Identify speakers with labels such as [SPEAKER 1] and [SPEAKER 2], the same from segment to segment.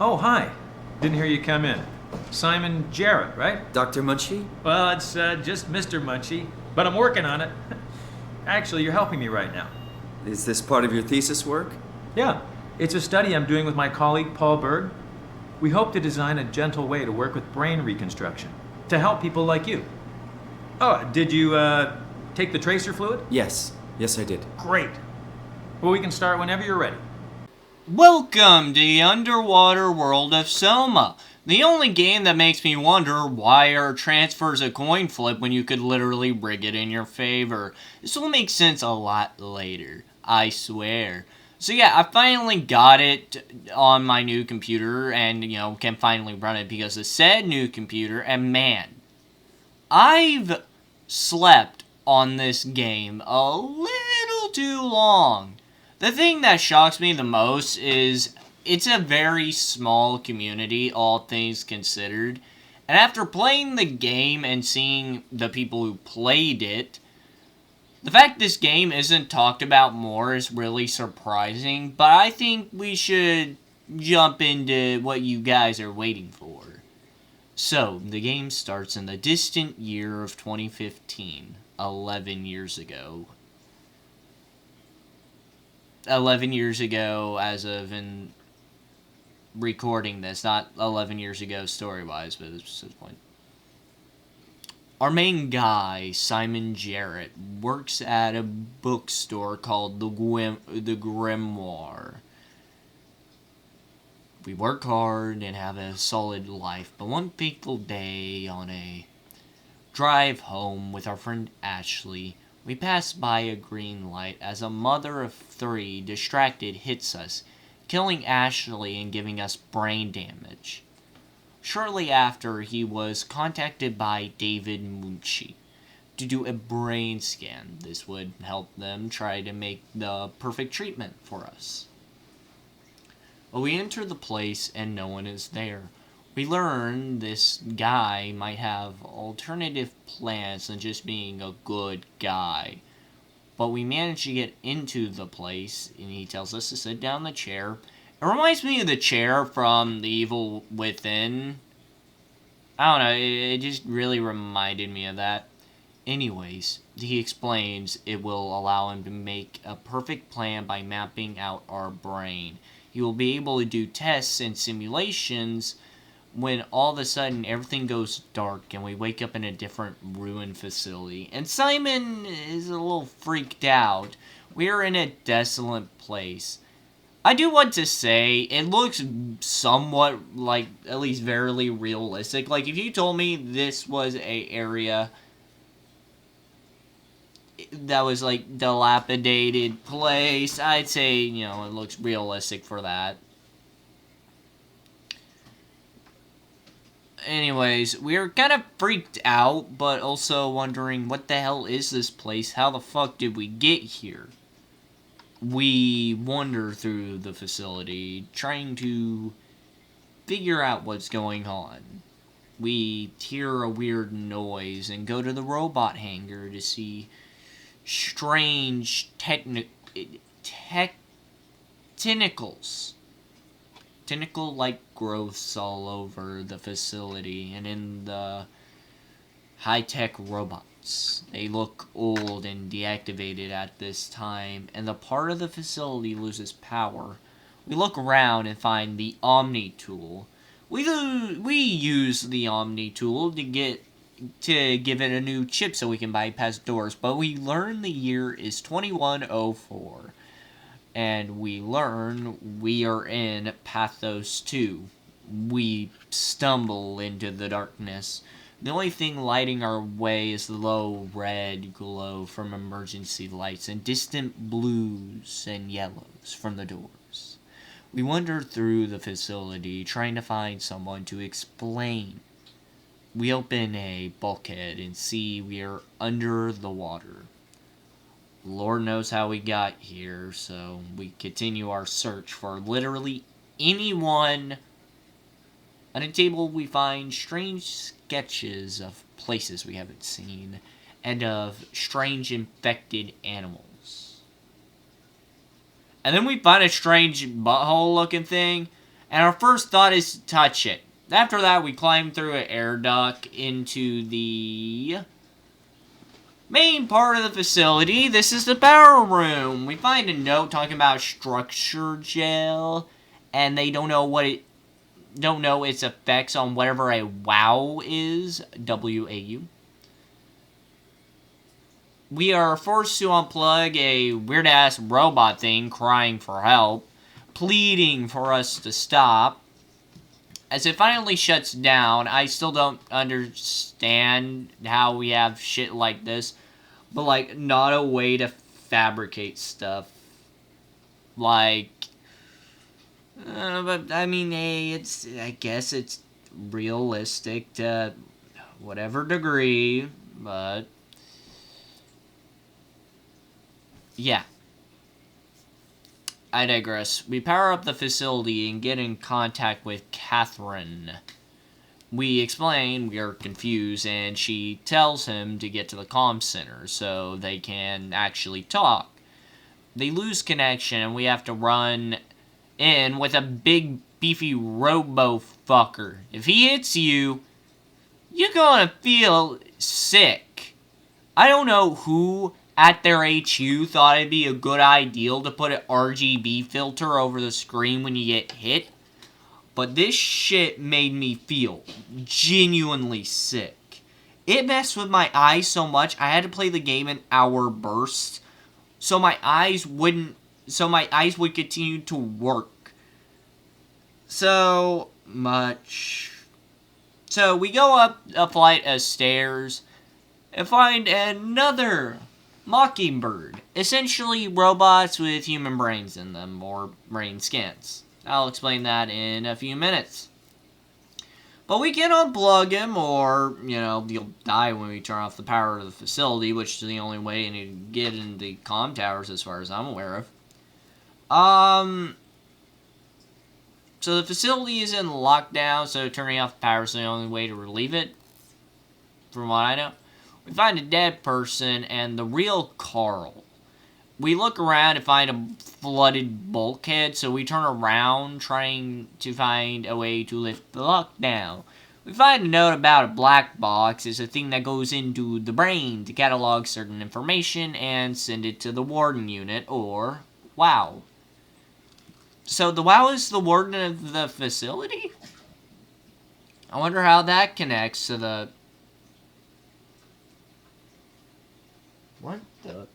[SPEAKER 1] Oh, hi. Didn't hear you come in. Simon Jarrett, right?
[SPEAKER 2] Dr. Munchie?
[SPEAKER 1] Well, it's just Mr. Munchie, but I'm working on it. Actually, you're helping me right now.
[SPEAKER 2] Is this part of your thesis work?
[SPEAKER 1] Yeah, it's a study I'm doing with my colleague Paul Berg. We hope to design a gentle way to work with brain reconstruction to help people like you. Oh, did you take the tracer fluid?
[SPEAKER 2] Yes. Yes, I did.
[SPEAKER 1] Great. Well, we can start whenever you're ready.
[SPEAKER 3] Welcome to the underwater world of SOMA, the only game that makes me wonder why are transfers a coin flip when you could literally rig it in your favor. This will make sense a lot later, I swear. So yeah, I finally got it on my new computer and, can finally run it because of said new computer, and man, I've slept on this game a little too long. The thing that shocks me the most is it's a very small community, all things considered. And after playing the game and seeing the people who played it, the fact this game isn't talked about more is really surprising. But I think we should jump into what you guys are waiting for. So, the game starts in the distant year of 2015, 11 years ago. 11 years ago as of in recording this, not 11 years ago story-wise, but it's just the point. Our main guy, Simon Jarrett, works at a bookstore called the Grimoire. We work hard and have a solid life, but one fateful day on a drive home with our friend Ashley, we pass by a green light as a mother of three, distracted, hits us, killing Ashley and giving us brain damage. Shortly after, he was contacted by David Munchie to do a brain scan. This would help them try to make the perfect treatment for us. Well, we enter the place and no one is there. We learn this guy might have alternative plans than just being a good guy. But we manage to get into the place, and he tells us to sit down in the chair. It reminds me of the chair from The Evil Within. I don't know, it just really reminded me of that. Anyways, he explains it will allow him to make a perfect plan by mapping out our brain. He will be able to do tests and simulations when all of a sudden everything goes dark and we wake up in a different ruined facility. And Simon is a little freaked out. We're in a desolate place. I do want to say, it looks somewhat like, at least very realistic. Like, if you told me this was a area that was like dilapidated place, I'd say, it looks realistic for that. Anyways, we're kind of freaked out, but also wondering, what the hell is this place? How the fuck did we get here? We wander through the facility, trying to figure out what's going on. We hear a weird noise and go to the robot hangar to see strange tentacles. Tentacle-like growths all over the facility and in the high-tech robots. They look old and deactivated at this time, and the part of the facility loses power. We look around and find the Omni tool. We use the Omni tool to give it a new chip so we can bypass doors, but we learn the year is 2104. And we learn we are in Pathos 2. We stumble into the darkness. The only thing lighting our way is the low red glow from emergency lights and distant blues and yellows from the doors. We wander through the facility trying to find someone to explain. We open a bulkhead and see we are under the water. Lord knows how we got here, so we continue our search for literally anyone. On a table, we find strange sketches of places we haven't seen, and of strange infected animals. And then we find a strange butthole-looking thing, and our first thought is to touch it. After that, we climb through an air duct into the main part of the facility. This is the power room. We find a note talking about structure gel, and they don't know its effects on whatever a WAU is. W-A-U. We are forced to unplug a weird-ass robot thing crying for help, pleading for us to stop. As it finally shuts down, I still don't understand how we have shit like this, but, like, not a way to fabricate stuff. Like, but, I mean, hey, I guess it's realistic to whatever degree, but yeah. I digress. We power up the facility and get in contact with Catherine. We explain we are confused, and she tells him to get to the comm center so they can actually talk. They lose connection, and we have to run in with a big, beefy robo-fucker. If he hits you, you're gonna feel sick. I don't know who at their HU thought it'd be a good idea to put an RGB filter over the screen when you get hit, but this shit made me feel genuinely sick. It messed with my eyes so much I had to play the game in hour bursts so my eyes would continue to work. So much. So we go up a flight of stairs and find another Mockingbird. Essentially robots with human brains in them, or brain scans. I'll explain that in a few minutes. But we can unplug him, or, you'll die when we turn off the power of the facility, which is the only way to get into the comm towers as far as I'm aware of. So the facility is in lockdown, so turning off the power is the only way to relieve it, from what I know. We find a dead person and the real Carl. We look around and find a flooded bulkhead, so we turn around trying to find a way to lift the lockdown. We find a note about a black box. It's a thing that goes into the brain to catalog certain information and send it to the warden unit, or WAU. So the WAU is the warden of the facility? I wonder how that connects to the... What the...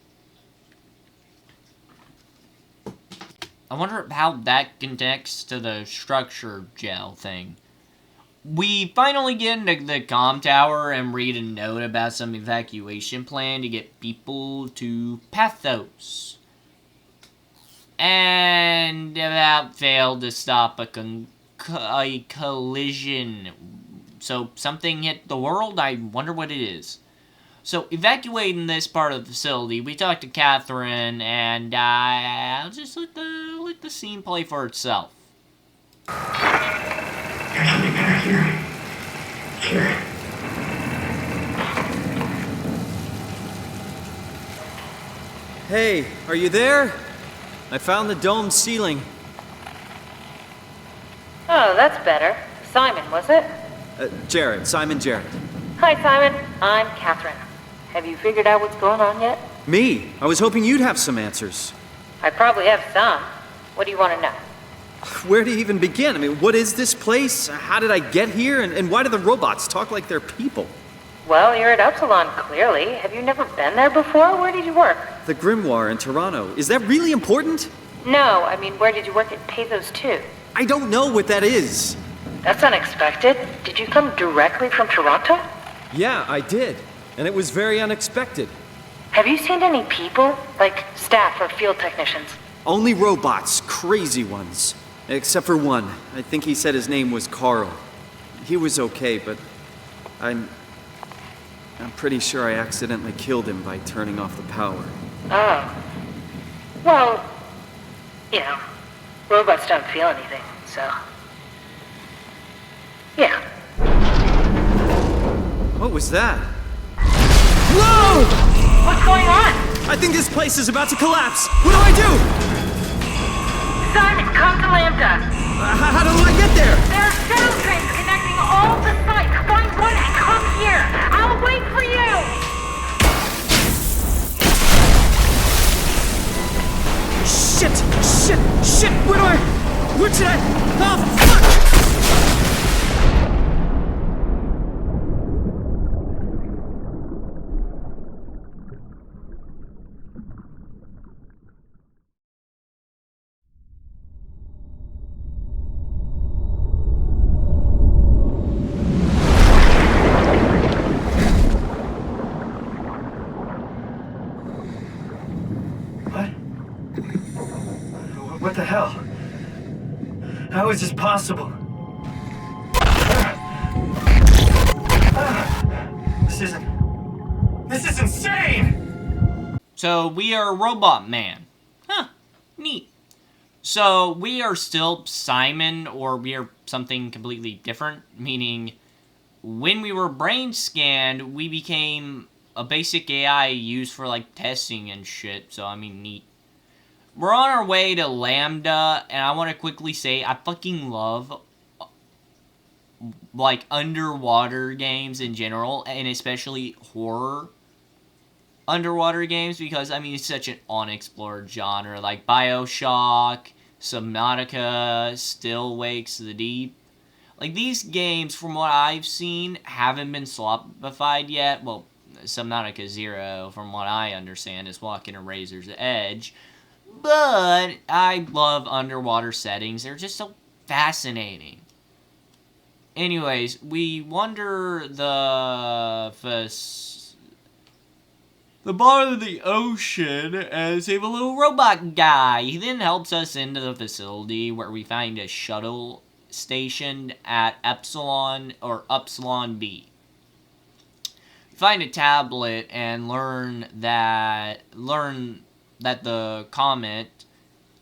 [SPEAKER 3] I wonder how that connects to the structure gel thing. We finally get into the comm tower and read a note about some evacuation plan to get people to Pathos. And about failed to stop a collision. So something hit the world? I wonder what it is. So, evacuating this part of the facility, we talked to Catherine, and I'll just let the scene play for itself.
[SPEAKER 4] There's something better here. Hear it.
[SPEAKER 2] Hey, are you there? I found the dome ceiling.
[SPEAKER 5] Oh, that's better. Simon, was it?
[SPEAKER 2] Jared, Simon Jared.
[SPEAKER 5] Hi, Simon. I'm Catherine. Have you figured out what's going on yet?
[SPEAKER 2] Me? I was hoping you'd have some answers.
[SPEAKER 5] I probably have some. What do you want to know?
[SPEAKER 2] Where do you even begin? I mean, what is this place? How did I get here? And why do the robots talk like they're people?
[SPEAKER 5] Well, you're at Upsilon, clearly. Have you never been there before? Where did you work?
[SPEAKER 2] The Grimoire in Toronto. Is that really important?
[SPEAKER 5] No, I mean, where did you work at Pathos 2?
[SPEAKER 2] I don't know what that is.
[SPEAKER 5] That's unexpected. Did you come directly from Toronto?
[SPEAKER 2] Yeah, I did. And it was very unexpected.
[SPEAKER 5] Have you seen any people? Like staff or field technicians?
[SPEAKER 2] Only robots, crazy ones. Except for one. I think he said his name was Carl. He was okay, but I'm pretty sure I accidentally killed him by turning off the power.
[SPEAKER 5] Oh. Well, robots don't feel anything, so... Yeah.
[SPEAKER 2] What was that? Whoa!
[SPEAKER 5] What's going on?
[SPEAKER 2] I think this place is about to collapse. What do I do?
[SPEAKER 5] Simon, come to Lambda.
[SPEAKER 2] How do I get there?
[SPEAKER 5] There are shuttle trains connecting all the sites. Find one and come here. I'll wait for you.
[SPEAKER 2] Shit! Where should I? Oh, fuck! What the hell? How is this possible? This is insane!
[SPEAKER 3] So we are Robot Man. Huh, neat. So we are still Simon, or we are something completely different, meaning when we were brain scanned, we became a basic AI used for like testing and shit, so I mean neat. We're on our way to Lambda, and I want to quickly say I fucking love like underwater games in general, and especially horror underwater games, because I mean it's such an unexplored genre, like BioShock, Subnautica, Still Wakes the Deep. Like these games, from what I've seen, haven't been slopified yet. Well, Subnautica 0, from what I understand, is walking a razor's edge. But I love underwater settings. They're just so fascinating. Anyways, we wander the bottom of the ocean and save a little robot guy. He then helps us into the facility where we find a shuttle stationed at Epsilon B. We find a tablet and learn that the comet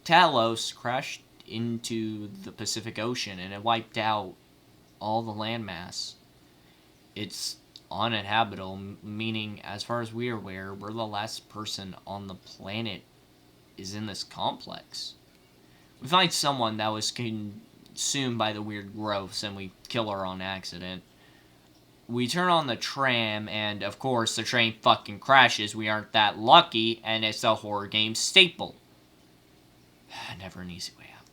[SPEAKER 3] Talos crashed into the Pacific Ocean and it wiped out all the landmass. It's uninhabitable, meaning, as far as we are aware, we're the last person on the planet is in this complex. We find someone that was consumed by the weird growths and we kill her on accident. We turn on the tram, and of course the train fucking crashes. We aren't that lucky, and it's a horror game staple. Never an easy way out.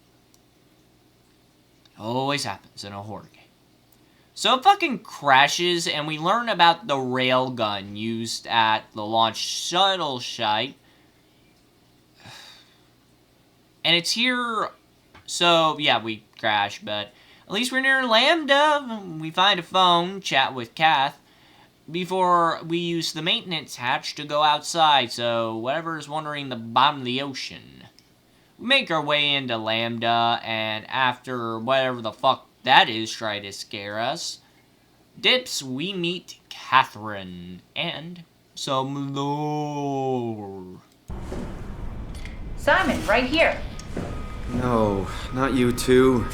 [SPEAKER 3] Always happens in a horror game. So it fucking crashes, and we learn about the railgun used at the launch shuttle site. And it's here, so yeah, we crash, but at least we're near Lambda. We find a phone, chat with Kath, before we use the maintenance hatch to go outside, so whatever is wandering the bottom of the ocean. We make our way into Lambda, and after whatever the fuck that is try to scare us, dips, we meet Catherine, and some lore.
[SPEAKER 5] Simon, right here.
[SPEAKER 2] No, not you too.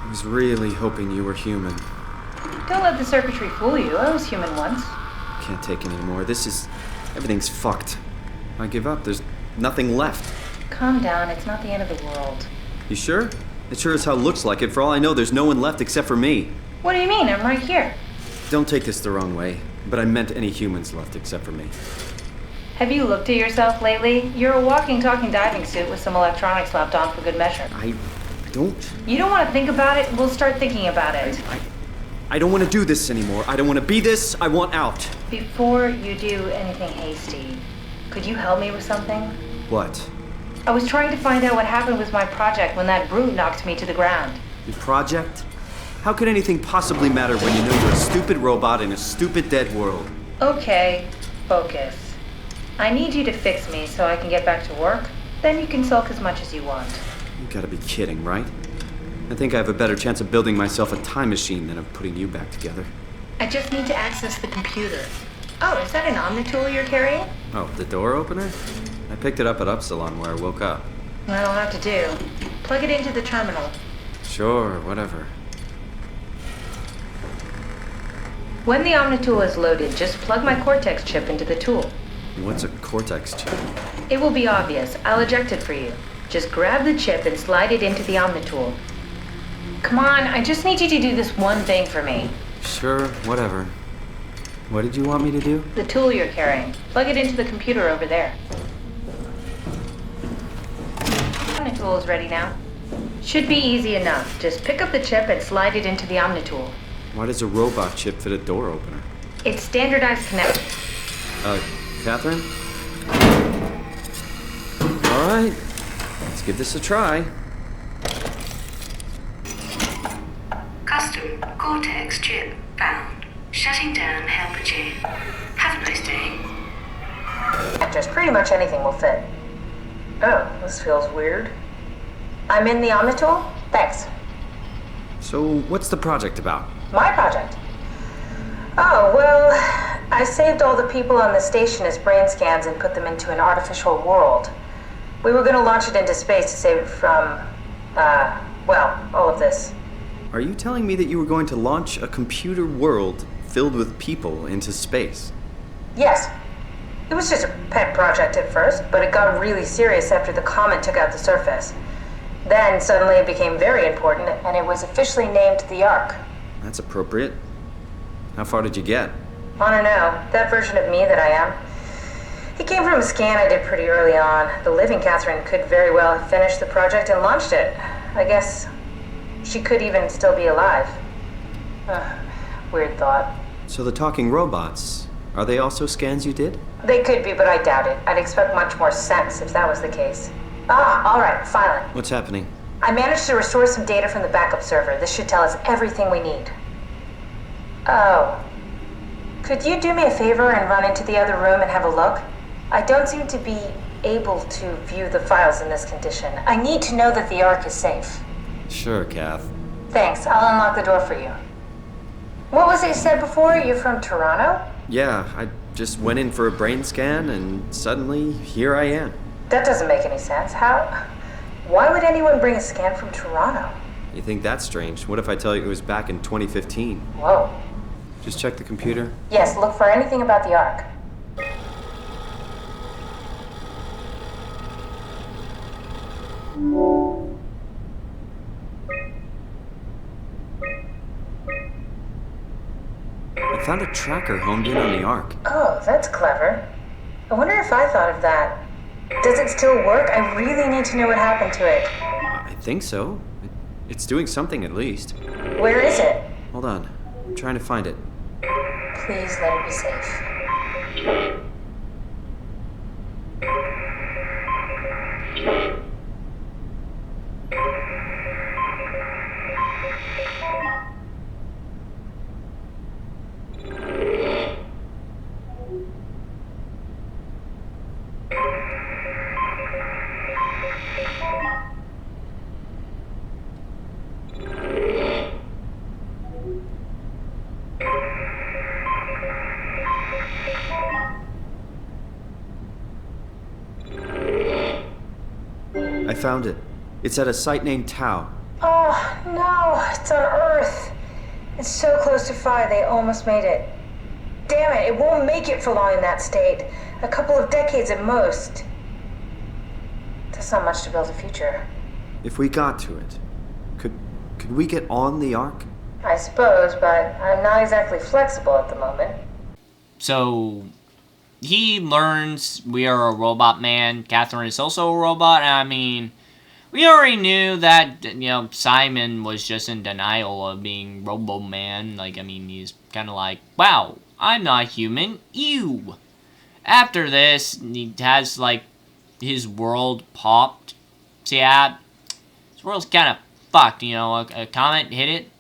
[SPEAKER 2] I was really hoping you were human.
[SPEAKER 5] Don't let the circuitry fool you. I was human once.
[SPEAKER 2] Can't take any more. Everything's fucked. I give up. There's nothing left.
[SPEAKER 5] Calm down. It's not the end of the world.
[SPEAKER 2] You sure? It sure as hell looks like it. For all I know, there's no one left except for me.
[SPEAKER 5] What do you mean? I'm right here.
[SPEAKER 2] Don't take this the wrong way, but I meant any humans left except for me.
[SPEAKER 5] Have you looked at yourself lately? You're a walking, talking diving suit with some electronics slapped on for good measure.
[SPEAKER 2] I don't...
[SPEAKER 5] You don't want to think about it? We'll start thinking about it.
[SPEAKER 2] I don't want to do this anymore. I don't want to be this. I want out.
[SPEAKER 5] Before you do anything hasty, could you help me with something?
[SPEAKER 2] What?
[SPEAKER 5] I was trying to find out what happened with my project when that brute knocked me to the ground.
[SPEAKER 2] Your project? How could anything possibly matter when you know you're a stupid robot in a stupid dead world?
[SPEAKER 5] Okay, focus. I need you to fix me so I can get back to work. Then you can sulk as much as you want.
[SPEAKER 2] You gotta be kidding, right? I think I have a better chance of building myself a time machine than of putting you back together.
[SPEAKER 5] I just need to access the computer. Oh, is that an Omnitool you're carrying?
[SPEAKER 2] Oh, the door opener? I picked it up at Upsilon where I woke up.
[SPEAKER 5] That'll have to do. Plug it into the terminal.
[SPEAKER 2] Sure, whatever.
[SPEAKER 5] When the Omnitool is loaded, just plug my Cortex chip into the tool.
[SPEAKER 2] What's a Cortex chip?
[SPEAKER 5] It will be obvious. I'll eject it for you. Just grab the chip and slide it into the Omnitool. Come on, I just need you to do this one thing for me.
[SPEAKER 2] Sure, whatever. What did you want me to do?
[SPEAKER 5] The tool you're carrying. Plug it into the computer over there. Omnitool is ready now. Should be easy enough. Just pick up the chip and slide it into the Omnitool.
[SPEAKER 2] Why does a robot chip fit a door opener?
[SPEAKER 5] It's standardized connection.
[SPEAKER 2] Catherine? Alright, let's give this a try.
[SPEAKER 6] Custom Cortex chip found. Shutting down helper chain. Have a nice day.
[SPEAKER 5] Just pretty much anything will fit. Oh, this feels weird. I'm in the Omnitool? Thanks.
[SPEAKER 2] So, what's the project about?
[SPEAKER 5] My project? Oh, well, I saved all the people on the station as brain scans and put them into an artificial world. We were gonna launch it into space to save it from, all of this.
[SPEAKER 2] Are you telling me that you were going to launch a computer world filled with people into space?
[SPEAKER 5] Yes. It was just a pet project at first, but it got really serious after the comet took out the surface. Then suddenly it became very important, and it was officially named the Ark.
[SPEAKER 2] That's appropriate. How far did you get?
[SPEAKER 5] I don't know, that version of me that I am. It came from a scan I did pretty early on. The living Catherine could very well have finished the project and launched it. I guess she could even still be alive. Weird thought.
[SPEAKER 2] So the talking robots, are they also scans you did?
[SPEAKER 5] They could be, but I doubt it. I'd expect much more sense if that was the case. All right, finally.
[SPEAKER 2] What's happening?
[SPEAKER 5] I managed to restore some data from the backup server. This should tell us everything we need. Oh. Could you do me a favor and run into the other room and have a look? I don't seem to be able to view the files in this condition. I need to know that the Ark is safe.
[SPEAKER 2] Sure, Kath.
[SPEAKER 5] Thanks, I'll unlock the door for you. What was it you said before? You're from Toronto?
[SPEAKER 2] Yeah, I just went in for a brain scan and suddenly here I am.
[SPEAKER 5] That doesn't make any sense. Why would anyone bring a scan from Toronto?
[SPEAKER 2] You think that's strange? What if I tell you it was back in 2015?
[SPEAKER 5] Whoa.
[SPEAKER 2] Just check the computer.
[SPEAKER 5] Yes, look for anything about the Ark.
[SPEAKER 2] I found a tracker homed in on the Ark.
[SPEAKER 5] Oh, that's clever. I wonder if I thought of that. Does it still work? I really need to know what happened to it.
[SPEAKER 2] I think so. It's doing something at least.
[SPEAKER 5] Where is it?
[SPEAKER 2] Hold on. I'm trying to find it.
[SPEAKER 5] Please let it be safe.
[SPEAKER 2] I found it. It's at a site named Tau.
[SPEAKER 5] Oh, no, it's on Earth. It's so close to Phi, they almost made it. Damn it, it won't make it for long in that state. A couple of decades at most. That's not much to build a future.
[SPEAKER 2] If we got to it, could we get on the Ark?
[SPEAKER 5] I suppose, but I'm not exactly flexible at the moment.
[SPEAKER 3] So he learns we are a robot man. Catherine is also a robot. I mean, we already knew that, Simon was just in denial of being Robo-Man. He's kind of like, wow, I'm not human. Ew. After this, he has, his world popped. So yeah, his world's kind of fucked, a comet hit it.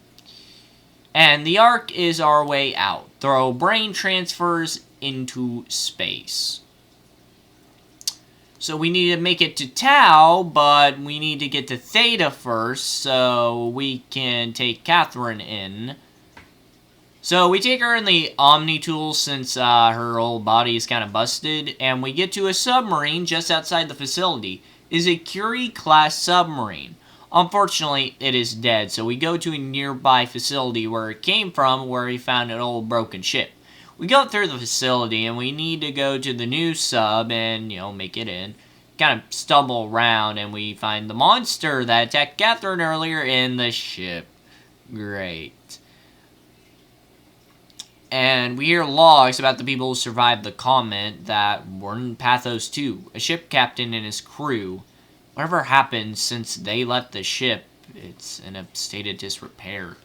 [SPEAKER 3] And the Ark is our way out. Throw brain transfers into space. So we need to make it to Tau, but we need to get to Theta first, so we can take Catherine in. So we take her in the Omnitool since her whole body is kind of busted, and we get to a submarine just outside the facility. It's a Curie-class submarine. Unfortunately, it is dead, so we go to a nearby facility where it came from, where we found an old broken ship. We go through the facility, and we need to go to the new sub and, make it in. kind of stumble around and we find the monster that attacked Catherine earlier in the ship. Great. And we hear logs about the people who survived the comment that were in Pathos 2. A ship captain and his crew. Whatever happened since they left the ship, it's in a state of disrepair.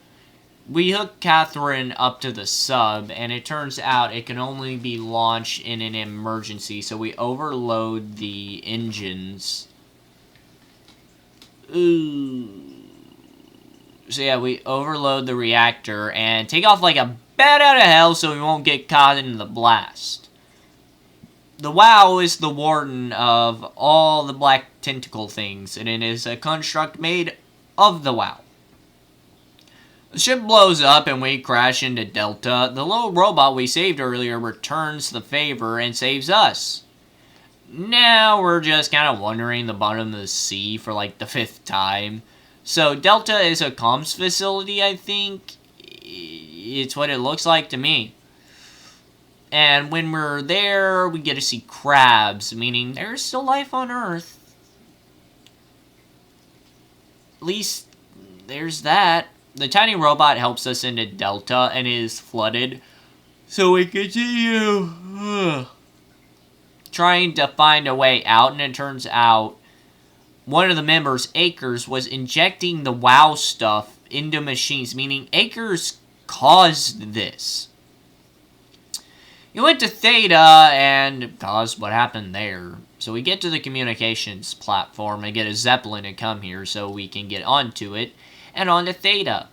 [SPEAKER 3] We hook Catherine up to the sub, and it turns out it can only be launched in an emergency, so we overload the engines. Ooh. So yeah, we overload the reactor and take off like a bat out of hell so we won't get caught in the blast. The WoW is the warden of all the black tentacle things, and it is a construct made of the WoW. The ship blows up and we crash into Delta. The little robot we saved earlier returns the favor and saves us. Now we're just kind of wandering the bottom of the sea for like the 5th time. So Delta is a comms facility, I think. It's what it looks like to me. And when we're there, we get to see crabs, meaning there's still life on Earth. At least there's that. The tiny robot helps us into Delta and is flooded. So we continue trying to find a way out, and it turns out one of the members, Akers, was injecting the WoW stuff into machines, meaning Akers caused this. He went to Theta and caused what happened there. So we get to the communications platform and get a Zeppelin to come here so we can get onto it and onto Theta.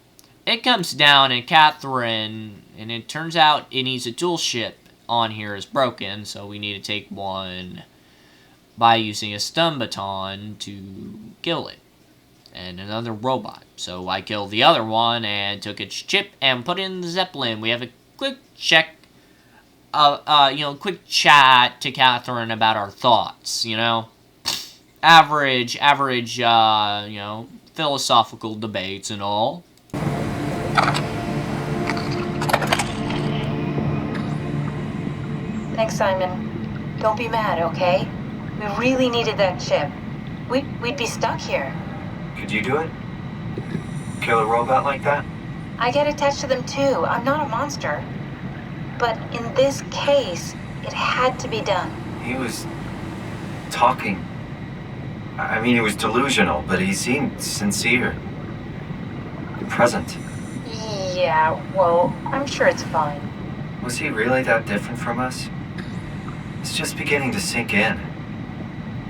[SPEAKER 3] It comes down and Catherine, and it turns out it needs a tool ship on here is broken, so we need to take one by using a stun baton to kill it. And another robot. So I killed the other one and took its chip and put it in the Zeppelin. We have a quick check, quick chat to Catherine about our thoughts, Average, philosophical debates and all.
[SPEAKER 5] Thanks, Simon. Don't be mad, okay? We really needed that chip. We'd be stuck here.
[SPEAKER 7] Could you do it? Kill a robot like that?
[SPEAKER 5] I get attached to them too. I'm not a monster. But in this case, it had to be done.
[SPEAKER 7] He was talking. I mean, he was delusional, but he seemed sincere. Present.
[SPEAKER 5] Yeah, well, I'm sure it's fine.
[SPEAKER 7] Was he really that different from us? It's just beginning to sink in.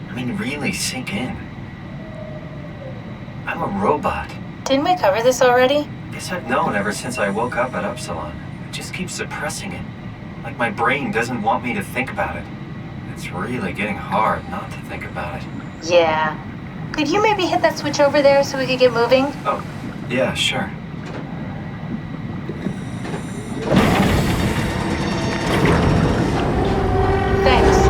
[SPEAKER 7] I mean, really sink in. I'm a robot.
[SPEAKER 5] Didn't we cover this already?
[SPEAKER 7] Guess I've known ever since I woke up at Upsilon. I just keep suppressing it. Like my brain doesn't want me to think about it. It's really getting hard not to think about it.
[SPEAKER 5] Yeah. Could you maybe hit that switch over there so we could get moving?
[SPEAKER 7] Oh, yeah, sure.
[SPEAKER 5] Thanks.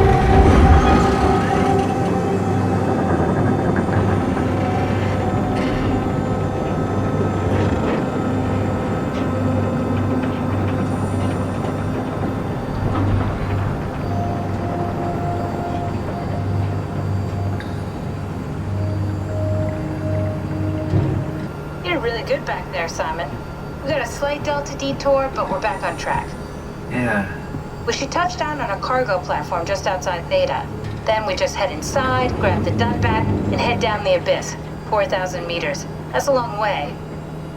[SPEAKER 5] You're really good back there, Simon. We got a slight delta detour, but we're back on track.
[SPEAKER 7] Yeah.
[SPEAKER 5] We should touch down on a cargo platform just outside Theta. Then we just head inside, grab the Dunbat, and head down the abyss. 4,000 meters. That's a long way.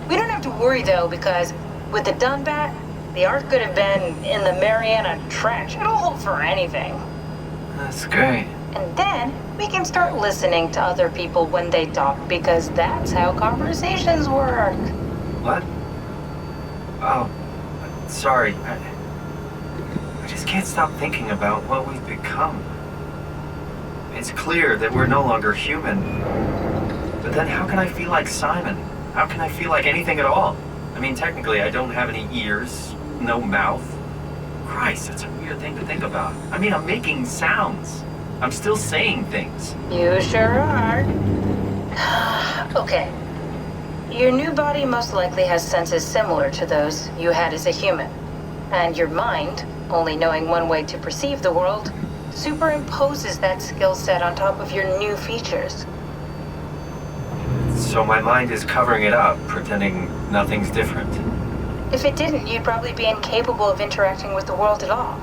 [SPEAKER 5] We don't have to worry, though, because with the Dunbat, the Ark could have been in the Mariana Trench. It'll hold for anything.
[SPEAKER 7] That's great.
[SPEAKER 5] And then we can start listening to other people when they talk, because that's how conversations work.
[SPEAKER 7] What? Oh, sorry. I just can't stop thinking about what we've become. It's clear that we're no longer human. But then how can I feel like Simon? How can I feel like anything at all? I mean, technically, I don't have any ears, no mouth. Christ, that's a weird thing to think about. I mean, I'm making sounds. I'm still saying things.
[SPEAKER 5] You sure are. Okay. Your new body most likely has senses similar to those you had as a human. And your mind, only knowing one way to perceive the world, superimposes that skill set on top of your new features.
[SPEAKER 7] So my mind is covering it up, pretending nothing's different.
[SPEAKER 5] If it didn't, you'd probably be incapable of interacting with the world at all.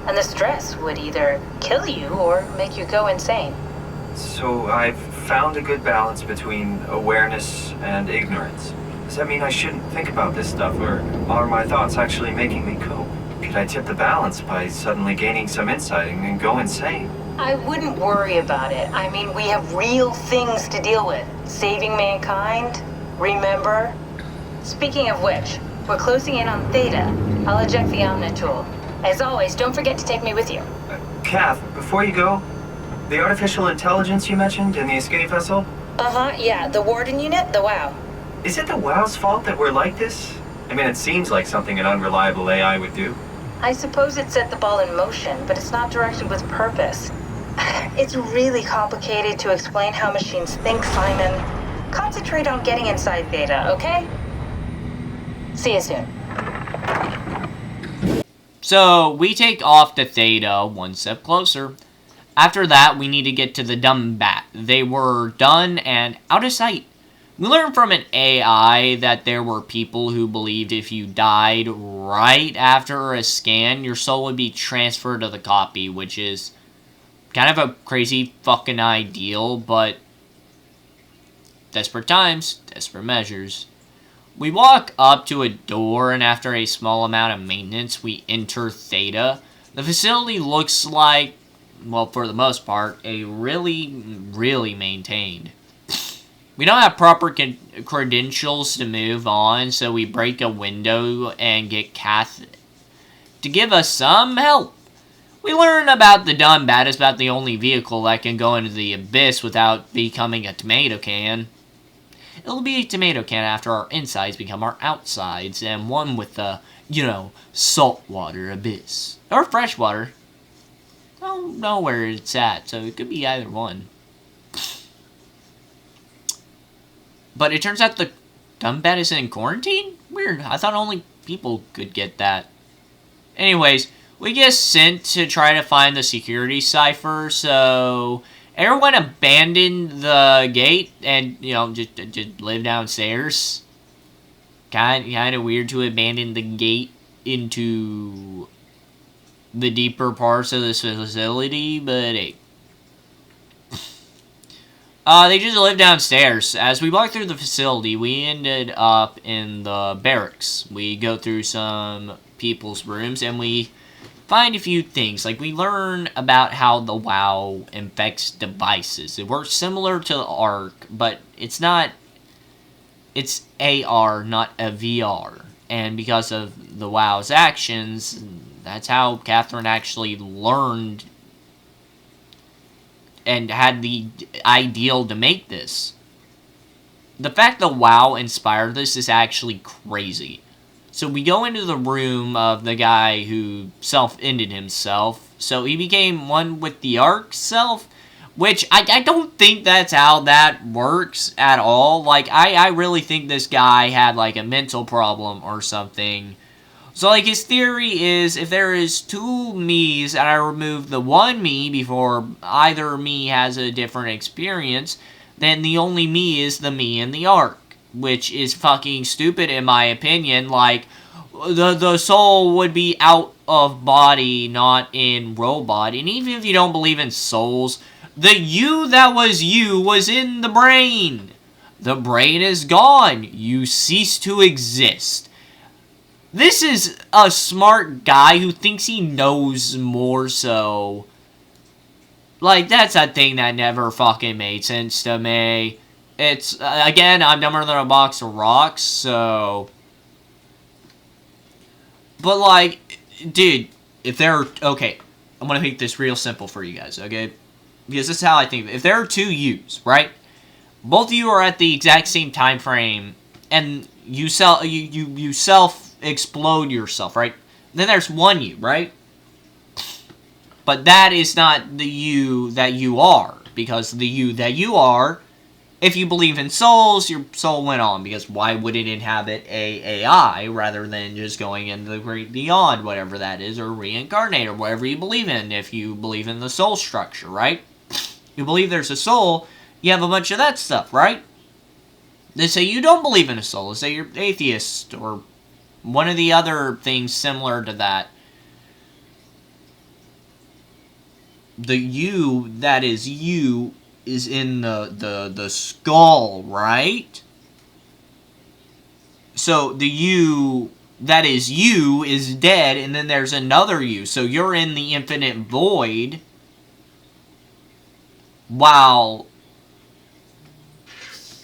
[SPEAKER 5] And the stress would either kill you or make you go insane.
[SPEAKER 7] So I've found a good balance between awareness and ignorance. Does that mean I shouldn't think about this stuff, or are my thoughts actually making me cope? Could I tip the balance by suddenly gaining some insight and go insane?
[SPEAKER 5] I wouldn't worry about it. I mean, we have real things to deal with. Saving mankind, remember? Speaking of which, we're closing in on Theta. I'll eject the Omni tool. As always, don't forget to take me with you.
[SPEAKER 7] Kath, before you go, the artificial intelligence you mentioned in the escape vessel?
[SPEAKER 5] Uh-huh, yeah, the Warden unit, the WOW.
[SPEAKER 7] Is it the WOW's fault that we're like this? I mean, it seems like something an unreliable AI would do.
[SPEAKER 5] I suppose it set the ball in motion, but it's not directed with purpose. It's really complicated to explain how machines think, Simon. Concentrate on getting inside Theta, okay? See you soon.
[SPEAKER 3] So, we take off to Theta one step closer. After that, we need to get to the dumb bat. They were done and out of sight. We learned from an AI that there were people who believed if you died right after a scan, your soul would be transferred to the copy, which is kind of a crazy fucking ideal, but desperate times, desperate measures. We walk up to a door, and after a small amount of maintenance, we enter Theta. The facility looks like, well, for the most part, a really maintained. We don't have proper credentials to move on, so we break a window and get Kath to give us some help. We learn about the dumb bat is about the only vehicle that can go into the abyss without becoming a tomato can. It'll be a tomato can after our insides become our outsides, and one with the, saltwater abyss. Or freshwater. I don't know where it's at, so it could be either one. But it turns out the dumb bat is in quarantine? Weird. I thought only people could get that. Anyways, we get sent to try to find the security cipher, so everyone abandoned the gate and, just live downstairs. Kind of weird to abandon the gate into the deeper parts of this facility, but hey. They just live downstairs. As we walk through the facility, we ended up in the barracks. We go through some people's rooms, and we find a few things. Like, we learn about how the WoW infects devices. It works similar to the Arc, but it's not... It's AR, not a VR. And because of the WoW's actions, that's how Catherine actually learned and had the ideal to make this. The fact that WoW inspired this is actually crazy. So we go into the room of the guy who self-ended himself. So he became one with the Arc self, which I don't think that's how that works at all. Like, I really think this guy had, like, a mental problem or something. So, like, his theory is, if there is two me's and I remove the one me before either me has a different experience, then the only me is the me in the Arc. Which is fucking stupid in my opinion. Like, the soul would be out of body, not in robot. And even if you don't believe in souls, the you that was you was in the brain. The brain is gone. You cease to exist. This is a smart guy who thinks he knows more, so... Like, that's a thing that never fucking made sense to me. It's, again, I'm dumber than a box of rocks, so... But, like, dude, if there are... Okay, I'm gonna make this real simple for you guys, okay? Because this is how I think. If there are two yous, right? Both of you are at the exact same time frame, and you self-explode yourself, right? Then there's one you, right? But that is not the you that you are, because the you that you are if you believe in souls, your soul went on, because why would it inhabit a AI rather than just going into the great beyond, whatever that is, or reincarnate, or whatever you believe in, if you believe in the soul structure, right? You believe there's a soul, you have a bunch of that stuff, right? They say you don't believe in a soul, they say you're atheist, or one of the other things similar to that. The you that is you is in the skull, right? So the you that is you is dead, and then there's another you. So you're in the infinite void, while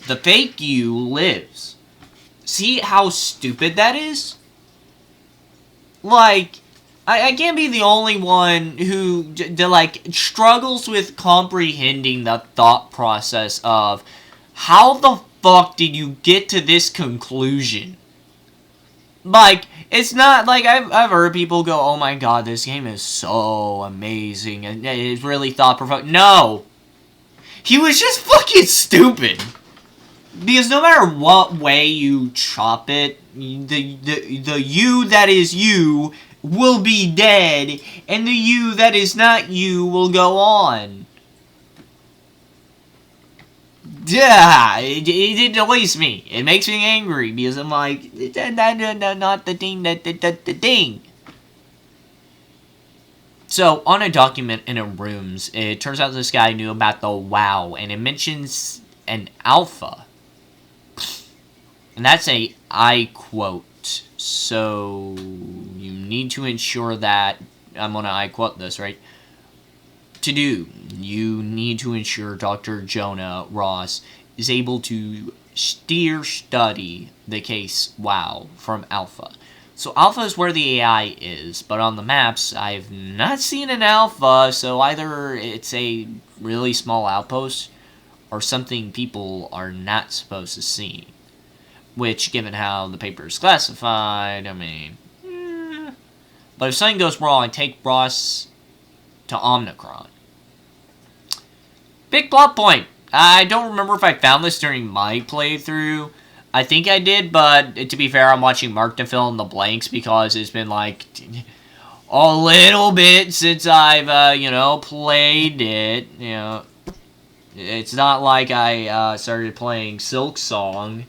[SPEAKER 3] the fake you lives. See how stupid that is? Like, I can't be the only one who struggles with comprehending the thought process of how the fuck did you get to this conclusion? Like, it's not like I've heard people go, oh my god, this game is so amazing and it's really thought-provoking. No! He was just fucking stupid. Because no matter what way you chop it, the you that is you will be dead, and the you that is not you will go on. Yeah, it annoys me. It makes me angry, because I'm like, not the thing, the thing. So, on a document in a rooms, it turns out this guy knew about the WoW, and it mentions an alpha. And that's a I quote. So you need to ensure that, I'm gonna I quote this, right? You need to ensure Dr. Jonah Ross is able to study the case WoW from Alpha. So Alpha is where the AI is, but on the maps, I've not seen an Alpha, so either it's a really small outpost, or something people are not supposed to see. Which, given how the paper is classified, I mean... But if something goes wrong, I take Ross to Omnicron. Big plot point. I don't remember if I found this during my playthrough. I think I did, but to be fair, I'm watching Mark to fill in the blanks because it's been like a little bit since I've, played it. You know, it's not like I started playing Silk Song.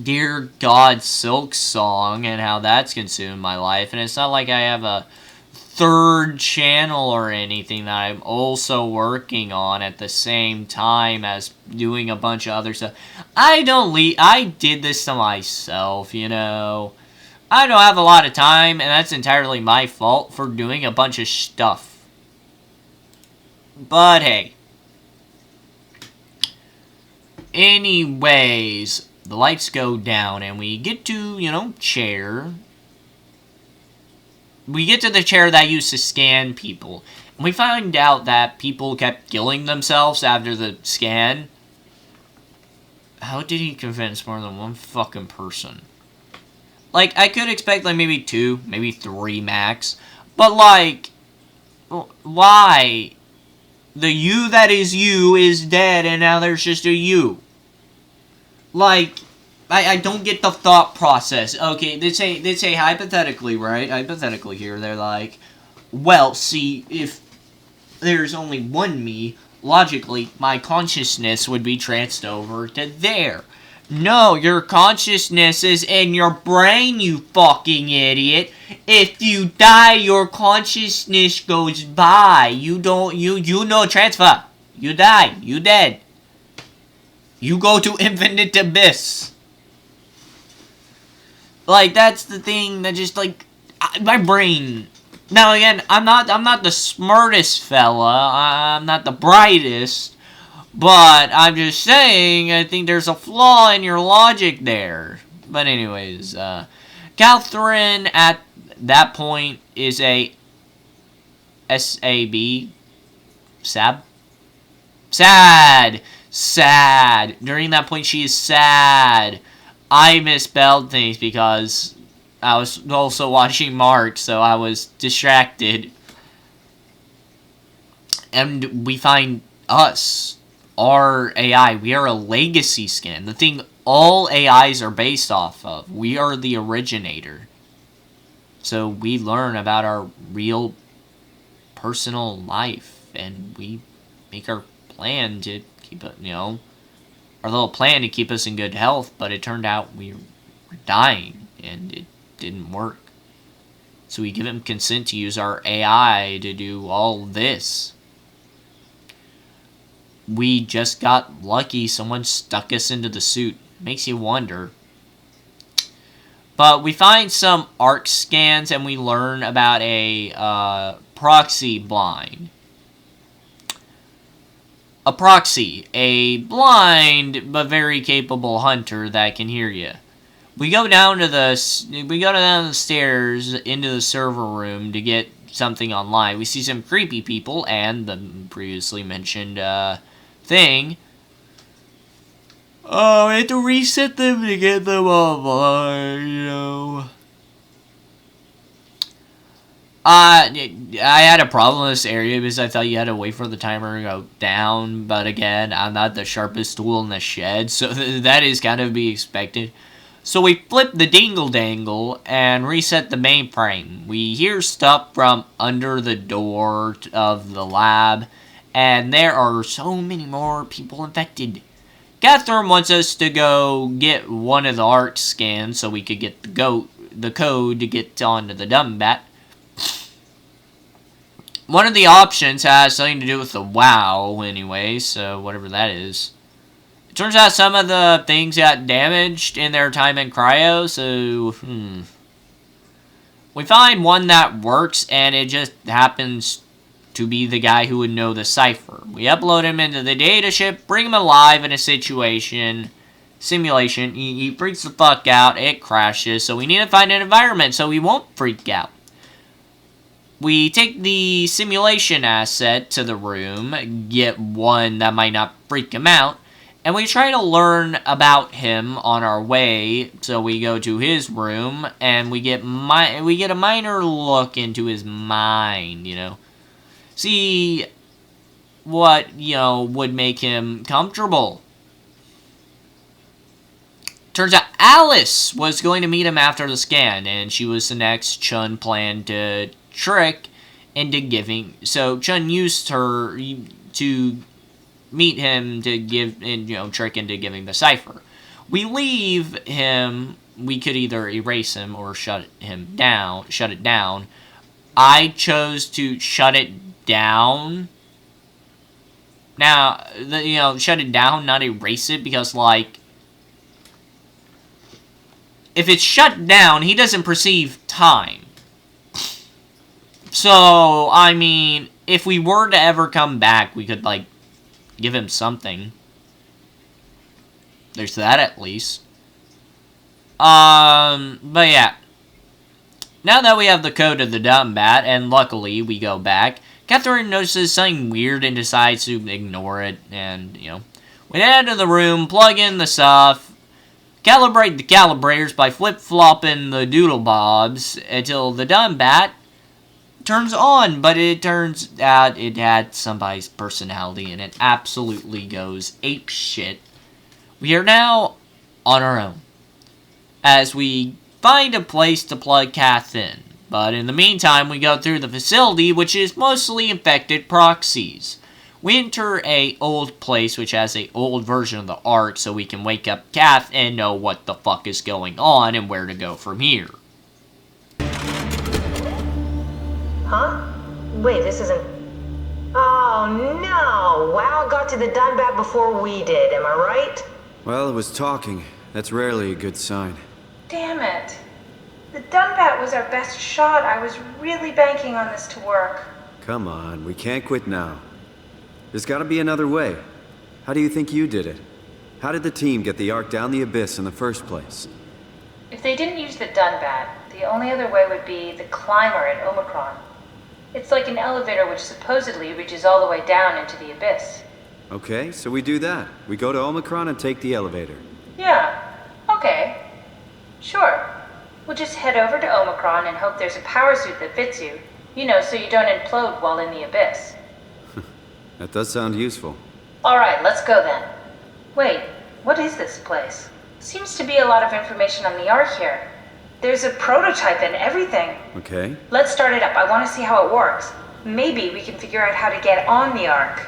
[SPEAKER 3] Dear God, Silk Song, and how that's consumed my life. And it's not like I have a third channel or anything that I'm also working on at the same time as doing a bunch of other stuff. I did this to myself, you know. I don't have a lot of time, and that's entirely my fault for doing a bunch of stuff. But hey. Anyways, the lights go down, and we get to, chair. We get to the chair that used to scan people. And we find out that people kept killing themselves after the scan. How did he convince more than one fucking person? Like, I could expect, like, maybe 2, maybe 3 max. But, like, why? The you that is you is dead, and now there's just a you. Like, I don't get the thought process. Okay, they say hypothetically, right? Hypothetically here, they're like, well, see, if there's only one me, logically, my consciousness would be transferred over to there. No, your consciousness is in your brain, you fucking idiot. If you die, your consciousness goes by. You no transfer. You die. You dead. You go to infinite abyss. Like, that's the thing that just, like, my brain. Now, again, I'm not the smartest fella. I'm not the brightest. But I'm just saying, I think there's a flaw in your logic there. But anyways, Catherine at that point is a S-A-B. Sad. During that point, she is sad. I misspelled things because I was also watching Mark, so I was distracted. And we find us our AI. We are a legacy skin. The thing all AIs are based off of. We are the originator. So we learn about our real personal life, and we make our plan to keep it, our little plan to keep us in good health, but it turned out we were dying, and it didn't work. So we give him consent to use our AI to do all this. We just got lucky. Someone stuck us into the suit. Makes you wonder. But we find some ARC scans, and we learn about a proxy blind. A proxy, a blind but very capable hunter that can hear you. We go down the stairs into the server room to get something online. We see some creepy people and the previously mentioned thing. Oh, we had to reset them to get them online, I had a problem in this area because I thought you had to wait for the timer to go down, but again, I'm not the sharpest tool in the shed, so that is kind of to be expected. So we flip the dingle-dangle and reset the mainframe. We hear stuff from under the door of the lab, and there are so many more people infected. Catherine wants us to go get one of the ARC scans so we could get the code to get onto the dumb bat. One of the options has something to do with the WoW anyway, so whatever that is. It turns out some of the things got damaged in their time in cryo, so, We find one that works, and it just happens to be the guy who would know the cipher. We upload him into the data ship, bring him alive in a simulation. He freaks the fuck out, it crashes, so we need to find an environment so he won't freak out. We take the simulation asset to the room, get one that might not freak him out, and we try to learn about him on our way. So we go to his room, and we get a minor look into his mind, See what, would make him comfortable. Turns out Alice was going to meet him after the scan, and she was the next Chun planned to trick into giving. So Chun used her to meet him to give, and trick into giving the cipher. We leave him. We could either erase him or shut it down. I chose to shut it down. Now, shut it down, not erase it, because if it's shut down, he doesn't perceive time. So, if we were to ever come back, we could, give him something. There's that, at least. But yeah. Now that we have the code of the dumb bat, and luckily we go back, Catherine notices something weird and decides to ignore it, and, we head to the room, plug in the stuff, calibrate the calibrators by flip-flopping the doodle bobs until the dumb bat turns on, but it turns out it had somebody's personality and it absolutely goes ape shit. We are now on our own as we find a place to plug Kath in, but in the meantime we go through the facility, which is mostly infected proxies. We enter a old place which has a old version of the ARC so we can wake up Kath and know what the fuck is going on and where to go from here.
[SPEAKER 5] Huh? Wait, this isn't... Oh, no! WoW got to the Dunbat before we did, am I right?
[SPEAKER 2] Well, it was talking. That's rarely a good sign.
[SPEAKER 5] Damn it. The Dunbat was our best shot. I was really banking on this to work.
[SPEAKER 2] Come on, we can't quit now. There's gotta be another way. How do you think you did it? How did the team get the Ark down the abyss in the first place?
[SPEAKER 5] If they didn't use the Dunbat, the only other way would be the climber at Omicron. It's like an elevator which supposedly reaches all the way down into the abyss.
[SPEAKER 2] Okay, so we do that. We go to Omicron and take the elevator.
[SPEAKER 5] Yeah, okay. Sure. We'll just head over to Omicron and hope there's a power suit that fits you. So you don't implode while in the abyss.
[SPEAKER 2] That does sound useful.
[SPEAKER 5] Alright, let's go then. Wait, what is this place? Seems to be a lot of information on the Ark here. There's a prototype and everything.
[SPEAKER 2] Okay.
[SPEAKER 5] Let's start it up. I want to see how it works. Maybe we can figure out how to get on the Ark.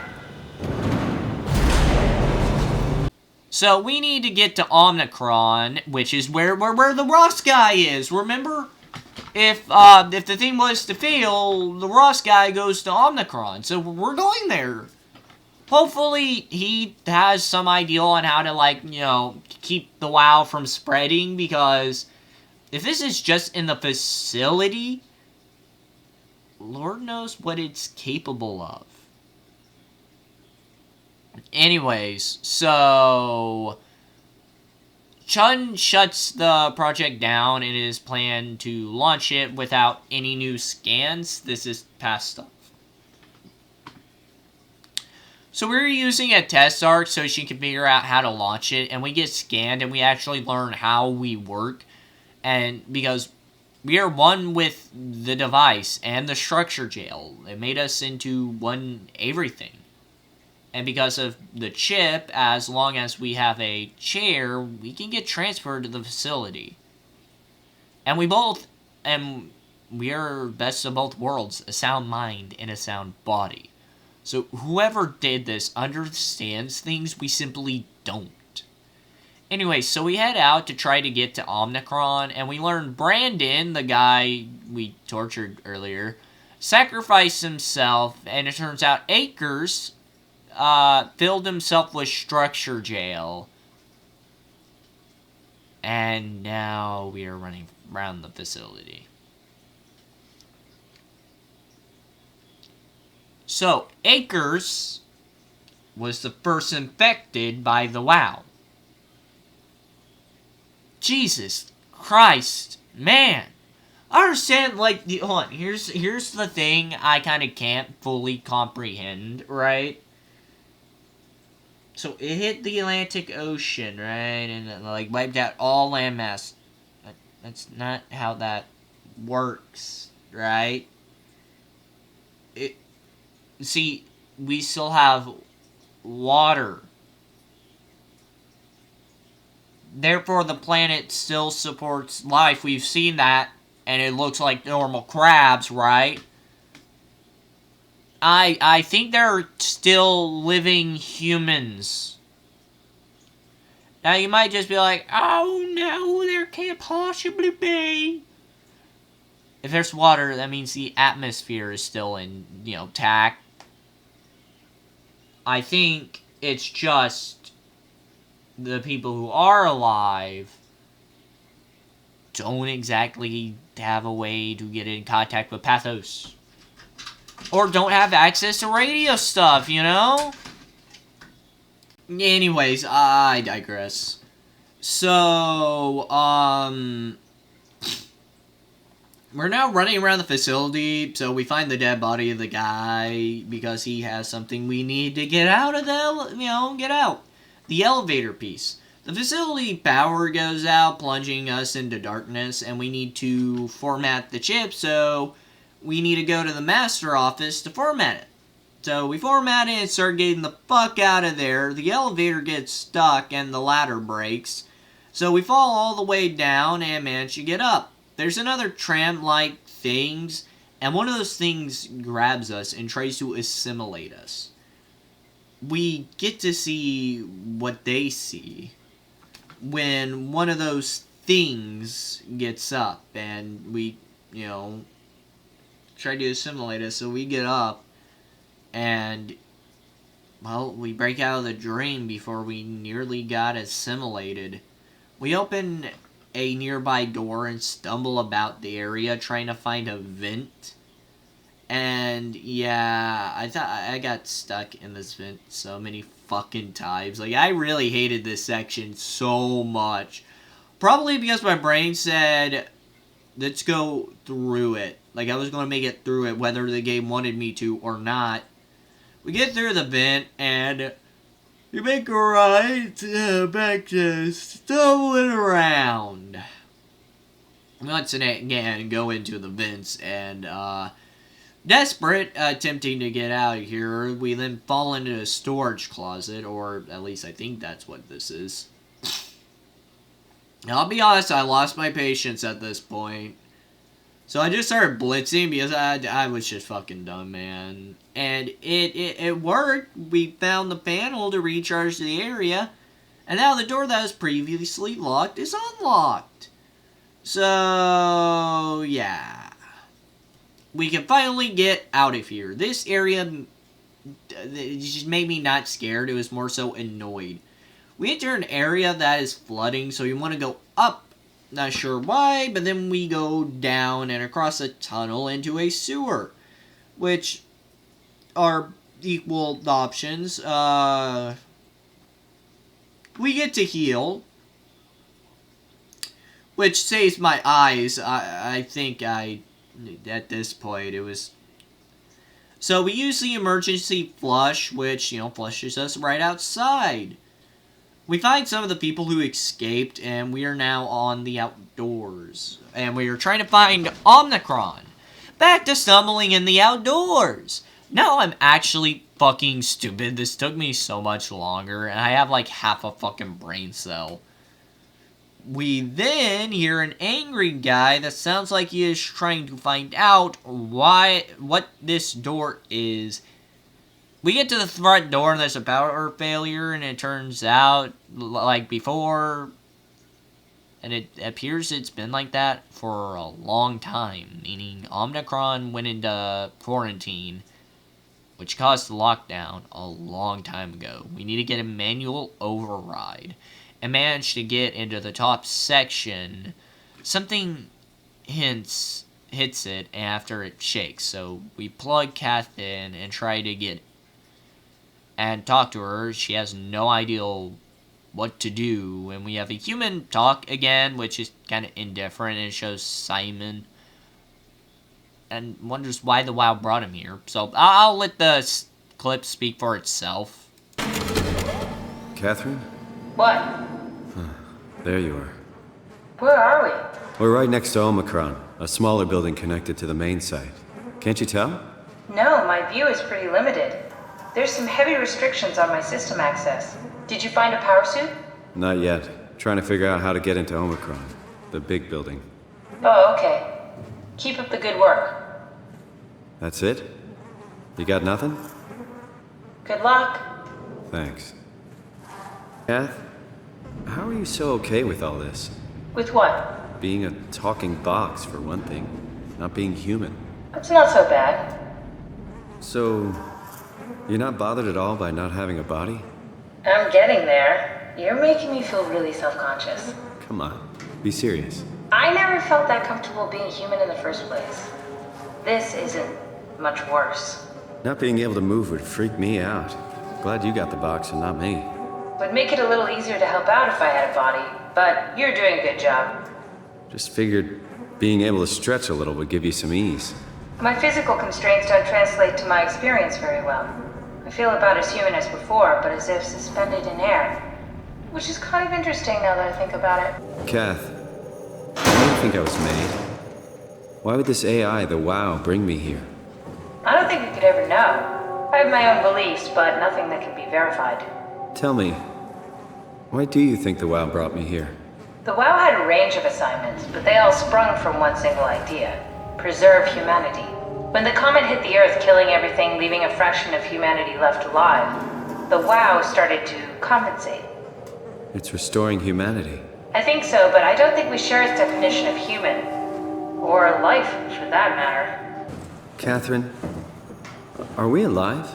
[SPEAKER 3] So we need to get to Omnicron, which is where the Ross guy is. Remember, if the thing was to fail, the Ross guy goes to Omnicron. So we're going there. Hopefully he has some idea on how to, like, you know, keep the WoW from spreading, because if this is just in the facility, Lord knows what it's capable of. Anyways, so Chun shuts the project down and is planned to launch it without any new scans. This is past stuff. So we're using a test arc so she can figure out how to launch it, and we get scanned and we actually learn how we work, and because we are one with the device and the structure jail. It made us into one everything. And because of the chip, as long as we have a chair, we can get transferred to the facility. And we are best of both worlds, a sound mind and a sound body. So whoever did this understands things we simply don't. Anyway, so we head out to try to get to Omnicron, and we learn Brandon, the guy we tortured earlier, sacrificed himself, and it turns out Akers filled himself with structure jail. And now we are running around the facility. So, Akers was the first infected by the WoW. Jesus Christ, man. I understand, like, hold on, here's the thing I kind of can't fully comprehend, right? So, it hit the Atlantic Ocean, right? And it, like, wiped out all landmass. That's not how that works, right? See, we still have water. Therefore, the planet still supports life. We've seen that, and it looks like normal crabs, right? I think there are still living humans. Now, you might just be like, oh no, there can't possibly be. If there's water, that means the atmosphere is still intact. I think it's just the people who are alive don't exactly have a way to get in contact with Pathos. Or don't have access to radio stuff, you know? Anyways, I digress. So, we're now running around the facility, so we find the dead body of the guy because he has something we need to get out of get out. The elevator piece. The facility power goes out, plunging us into darkness, and we need to format the chip, so we need to go to the master office to format it. So we format it and start getting the fuck out of there. The elevator gets stuck and the ladder breaks, so we fall all the way down and manage to get up. There's another tram-like things, and one of those things grabs us and tries to assimilate us. We get to see what they see when one of those things gets up, and we, try to assimilate us, so we get up, and, well, we break out of the dream before we nearly got assimilated. We open a nearby door and stumble about the area trying to find a vent. And yeah, I thought I got stuck in this vent so many fucking times. Like, I really hated this section so much. Probably because my brain said, let's go through it. Like, I was going to make it through it whether the game wanted me to or not. We get through the vent and you make a right back to stumbling around. Once again, go into the vents, and Desperate, attempting to get out of here, we then fall into a storage closet, or at least I think that's what this is. Now, I'll be honest, I lost my patience at this point. So I just started blitzing because I was just fucking dumb, man. And it worked. We found the panel to recharge the area. And now the door that was previously locked is unlocked. So, yeah. We can finally get out of here. This area it just made me not scared. It was more so annoyed. We enter an area that is flooding, so we want to go up. Not sure why, but then we go down and across a tunnel into a sewer, which are equal options. We get to heal, which saves my eyes. I think at this point, it was... So we use the emergency flush, which, flushes us right outside. We find some of the people who escaped, and we are now on the outdoors. And we are trying to find Omicron. Back to stumbling in the outdoors. Now I'm actually fucking stupid. This took me so much longer, and I have like half a fucking brain cell. We then hear an angry guy that sounds like he is trying to find out what this door is. We get to the front door and there's a power failure, and it turns out, like before, and it appears it's been like that for a long time, meaning Omicron went into quarantine, which caused the lockdown a long time ago. We need to get a manual override, and manage to get into the top section. Something hits it after it shakes, so we plug Kath in and try to get and talk to her. She has no idea what to do, and we have a human talk again, which is kind of indifferent, and it shows Simon and wonders why the WoW brought him here. So I'll let the clip speak for itself.
[SPEAKER 8] Catherine?
[SPEAKER 5] What?
[SPEAKER 8] There you are.
[SPEAKER 5] Where are we?
[SPEAKER 8] We're right next to Omicron, a smaller building connected to the main site. Can't you tell?
[SPEAKER 5] No, my view is pretty limited. There's some heavy restrictions on my system access. Did you find a power suit?
[SPEAKER 8] Not yet. Trying to figure out how to get into Omicron, the big building.
[SPEAKER 5] Oh, okay. Keep up the good work.
[SPEAKER 8] That's it? You got nothing?
[SPEAKER 5] Good luck.
[SPEAKER 8] Thanks. Kath, how are you so okay with all this?
[SPEAKER 5] With what?
[SPEAKER 8] Being a talking box, for one thing. Not being human.
[SPEAKER 5] It's not so bad.
[SPEAKER 8] So, you're not bothered at all by not having a body?
[SPEAKER 5] I'm getting there. You're making me feel really self-conscious.
[SPEAKER 8] Come on, be serious.
[SPEAKER 5] I never felt that comfortable being human in the first place. This isn't much worse.
[SPEAKER 8] Not being able to move would freak me out. Glad you got the box and not me.
[SPEAKER 5] Would make it a little easier to help out if I had a body, but you're doing a good job.
[SPEAKER 8] Just figured being able to stretch a little would give you some ease.
[SPEAKER 5] My physical constraints don't translate to my experience very well. I feel about as human as before, but as if suspended in air. Which is kind of interesting now that I think about it.
[SPEAKER 8] Kath, how do you think I was made? Why would this AI, the WoW, bring me here?
[SPEAKER 5] I don't think we could ever know. I have my own beliefs, but nothing that can be verified.
[SPEAKER 8] Tell me, why do you think the WoW brought me here?
[SPEAKER 5] The WoW had a range of assignments, but they all sprung from one single idea: preserve humanity. When the comet hit the Earth, killing everything, leaving a fraction of humanity left alive, the WoW started to compensate.
[SPEAKER 8] It's restoring humanity.
[SPEAKER 5] I think so, but I don't think we share its definition of human. Or life, for that matter.
[SPEAKER 8] Catherine, are we alive?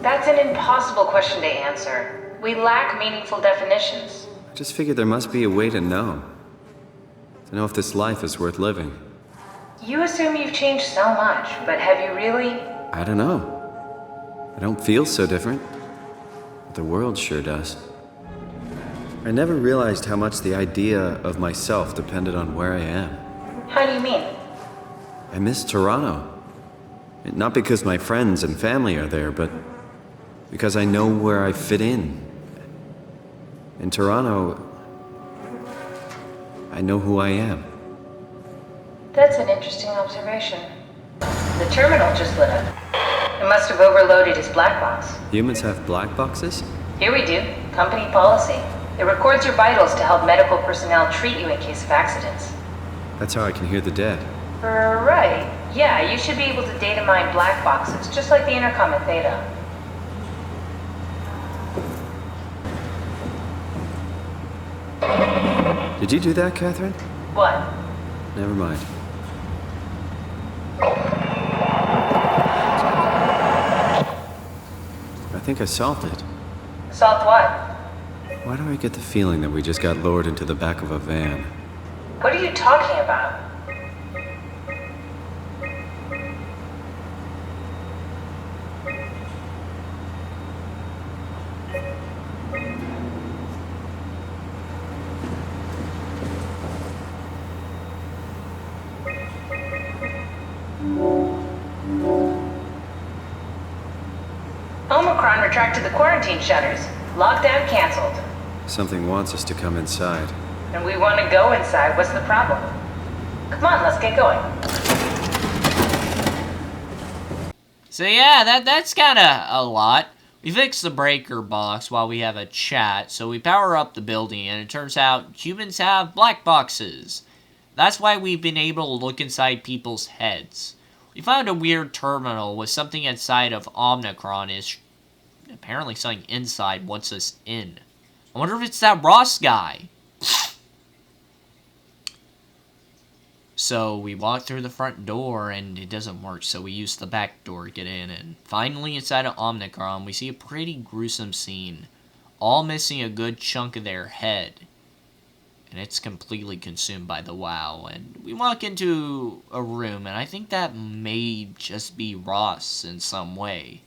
[SPEAKER 5] That's an impossible question to answer. We lack meaningful definitions.
[SPEAKER 8] I just figured there must be a way to know. To know if this life is worth living.
[SPEAKER 5] You assume you've changed so much, but have you really?
[SPEAKER 8] I don't know. I don't feel so different. But the world sure does. I never realized how much the idea of myself depended on where I am.
[SPEAKER 5] How do you mean?
[SPEAKER 8] I miss Toronto. Not because my friends and family are there, but because I know where I fit in. In Toronto, I know who I am.
[SPEAKER 5] That's an interesting observation. The terminal just lit up. It must have overloaded his black box.
[SPEAKER 8] Humans have black boxes?
[SPEAKER 5] Here we do. Company policy. It records your vitals to help medical personnel treat you in case of accidents.
[SPEAKER 8] That's how I can hear the dead.
[SPEAKER 5] Right. Yeah, you should be able to data mine black boxes, just like the intercom at Theta.
[SPEAKER 8] Did you do that, Catherine?
[SPEAKER 5] What?
[SPEAKER 8] Never mind. I think I solved it.
[SPEAKER 5] Solved what?
[SPEAKER 8] Why do I get the feeling that we just got lowered into the back of a van?
[SPEAKER 5] What are you talking about? Omicron retracted the quarantine shutters. Lockdown canceled.
[SPEAKER 8] Something wants us to come inside.
[SPEAKER 5] And we want to go inside. What's the problem? Come on, let's get going.
[SPEAKER 3] So yeah, that's kinda a lot. We fix the breaker box while we have a chat, so we power up the building, and it turns out humans have black boxes. That's why we've been able to look inside people's heads. We found a weird terminal with something inside of Omicron is apparently something inside wants us in. I wonder if it's that Ross guy. So we walk through the front door and it doesn't work, so we use the back door to get in. And finally inside of Omicron, we see a pretty gruesome scene. All missing a good chunk of their head. And it's completely consumed by the WoW. And we walk into a room, and I think that may just be Ross in some way.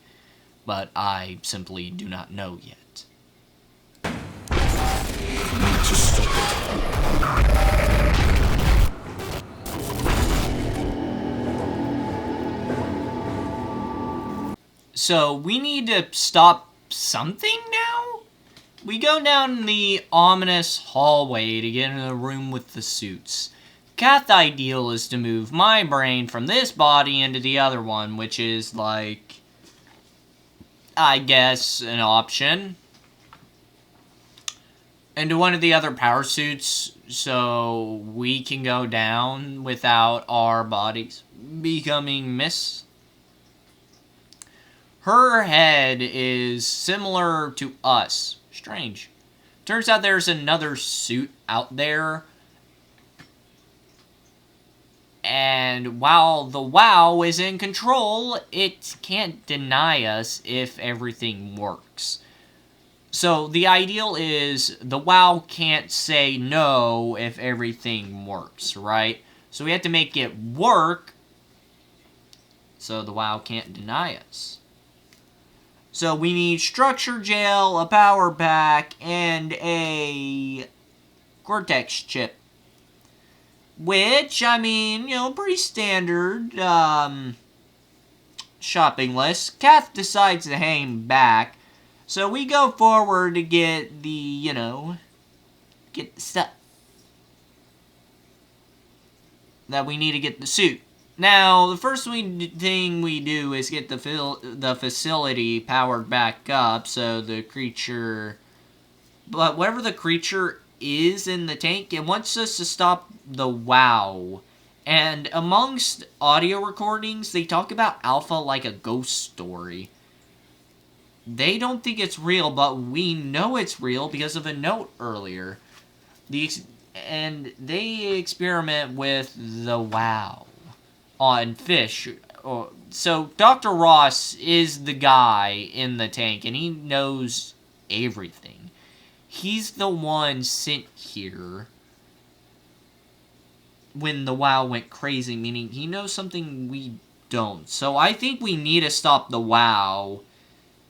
[SPEAKER 3] But I simply do not know yet. So, we need to stop something now? We go down the ominous hallway to get in the room with the suits. Cat's ideal is to move my brain from this body into the other one, which is like, I guess, an option. Into one of the other power suits, so we can go down without our bodies becoming mist. Her head is similar to us. Strange. Turns out there's another suit out there. And while the WoW is in control, it can't deny us if everything works. So the ideal is the WoW can't say no if everything works, right? So we have to make it work so the WoW can't deny us. So we need structure gel, a power pack, and a Cortex chip. Which, I mean, you know, pretty standard shopping list. Kath decides to hang back. So we go forward to get the, you know, get the stuff that we need to get the suit. Now, the first thing we do is get the facility powered back up so the creature... But whatever the creature is in the tank, it wants us to stop the WoW. And amongst audio recordings, they talk about Alpha like a ghost story. They don't think it's real, but we know it's real because of a note earlier. And they experiment with the WoW on fish. So Dr. Ross is the guy in the tank, and he knows everything. He's the one sent here when the WoW went crazy, meaning he knows something we don't. So I think we need to stop the WoW,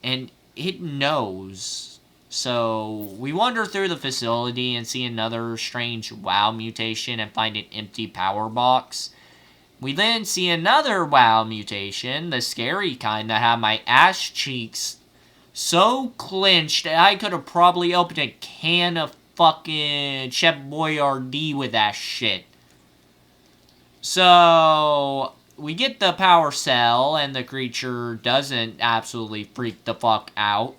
[SPEAKER 3] and it knows. So we wander through the facility and see another strange WoW mutation and find an empty power box. We then see another WoW mutation, the scary kind that had my ass cheeks so clenched that I could have probably opened a can of fucking Chef Boyardee with that shit. So we get the power cell, and the creature doesn't absolutely freak the fuck out.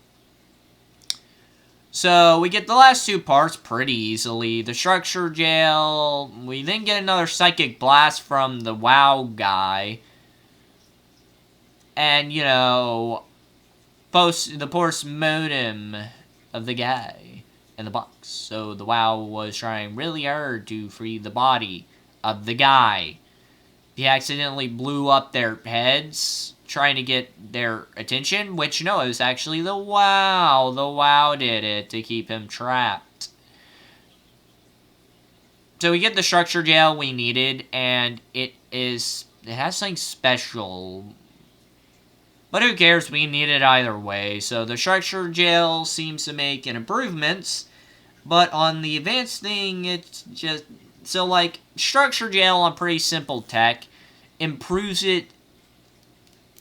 [SPEAKER 3] So, we get the last two parts pretty easily. The structure jail, we then get another psychic blast from the WoW guy. And, you know, the post-mortem of the guy in the box. So, the WoW was trying really hard to free the body of the guy. He accidentally blew up their heads, trying to get their attention, which no, it was actually the WoW. The WoW did it to keep him trapped. So we get the structure jail we needed, and it has something special. But who cares, we need it either way. So the structure jail seems to make improvements, but on the advanced thing, it's just... So, like, structure jail on pretty simple tech improves it,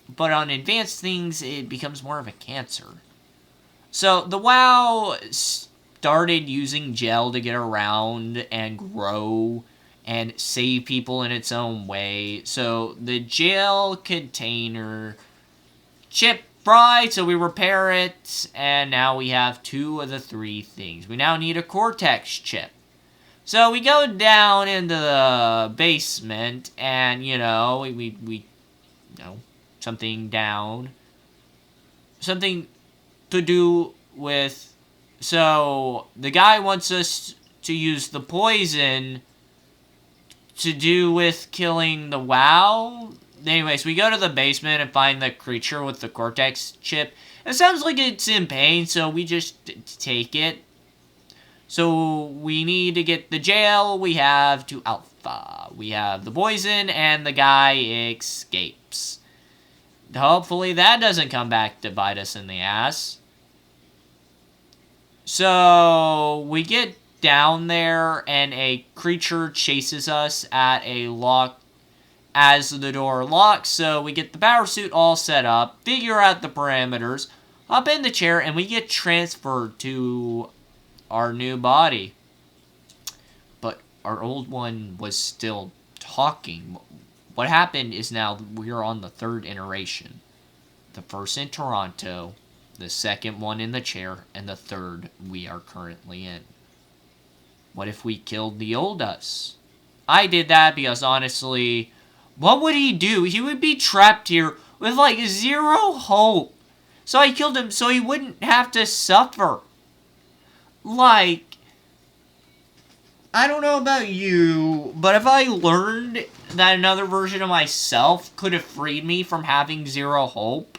[SPEAKER 3] but on advanced things, it becomes more of a cancer. So, the WoW started using gel to get around and grow and save people in its own way. So, the gel container chip fried, so we repair it, and now we have 2 of the 3 things. We now need a Cortex chip. So we go down into the basement, and, you know, we you know, something down. Something to do with... So, the guy wants us to use the poison to do with killing the WoW. Anyways, we go to the basement and find the creature with the Cortex chip. It sounds like it's in pain, so we just take it. So, we need to get the jail, we have to Alpha. We have the poison, and the guy escapes. Hopefully that doesn't come back to bite us in the ass. So, we get down there, and a creature chases us at a lock as the door locks. So, we get the power suit all set up, figure out the parameters, hop in the chair, and we get transferred to our new body. But our old one was still talking. What happened is now we're on the 3rd iteration. The first in Toronto, the second one in the chair, and the 3rd we are currently in. What if we killed the old us? I did that because honestly, what would he do? He would be trapped here with like 0 hope. So I killed him so he wouldn't have to suffer. Like, I don't know about you, but if I learned that another version of myself could have freed me from having 0 hope,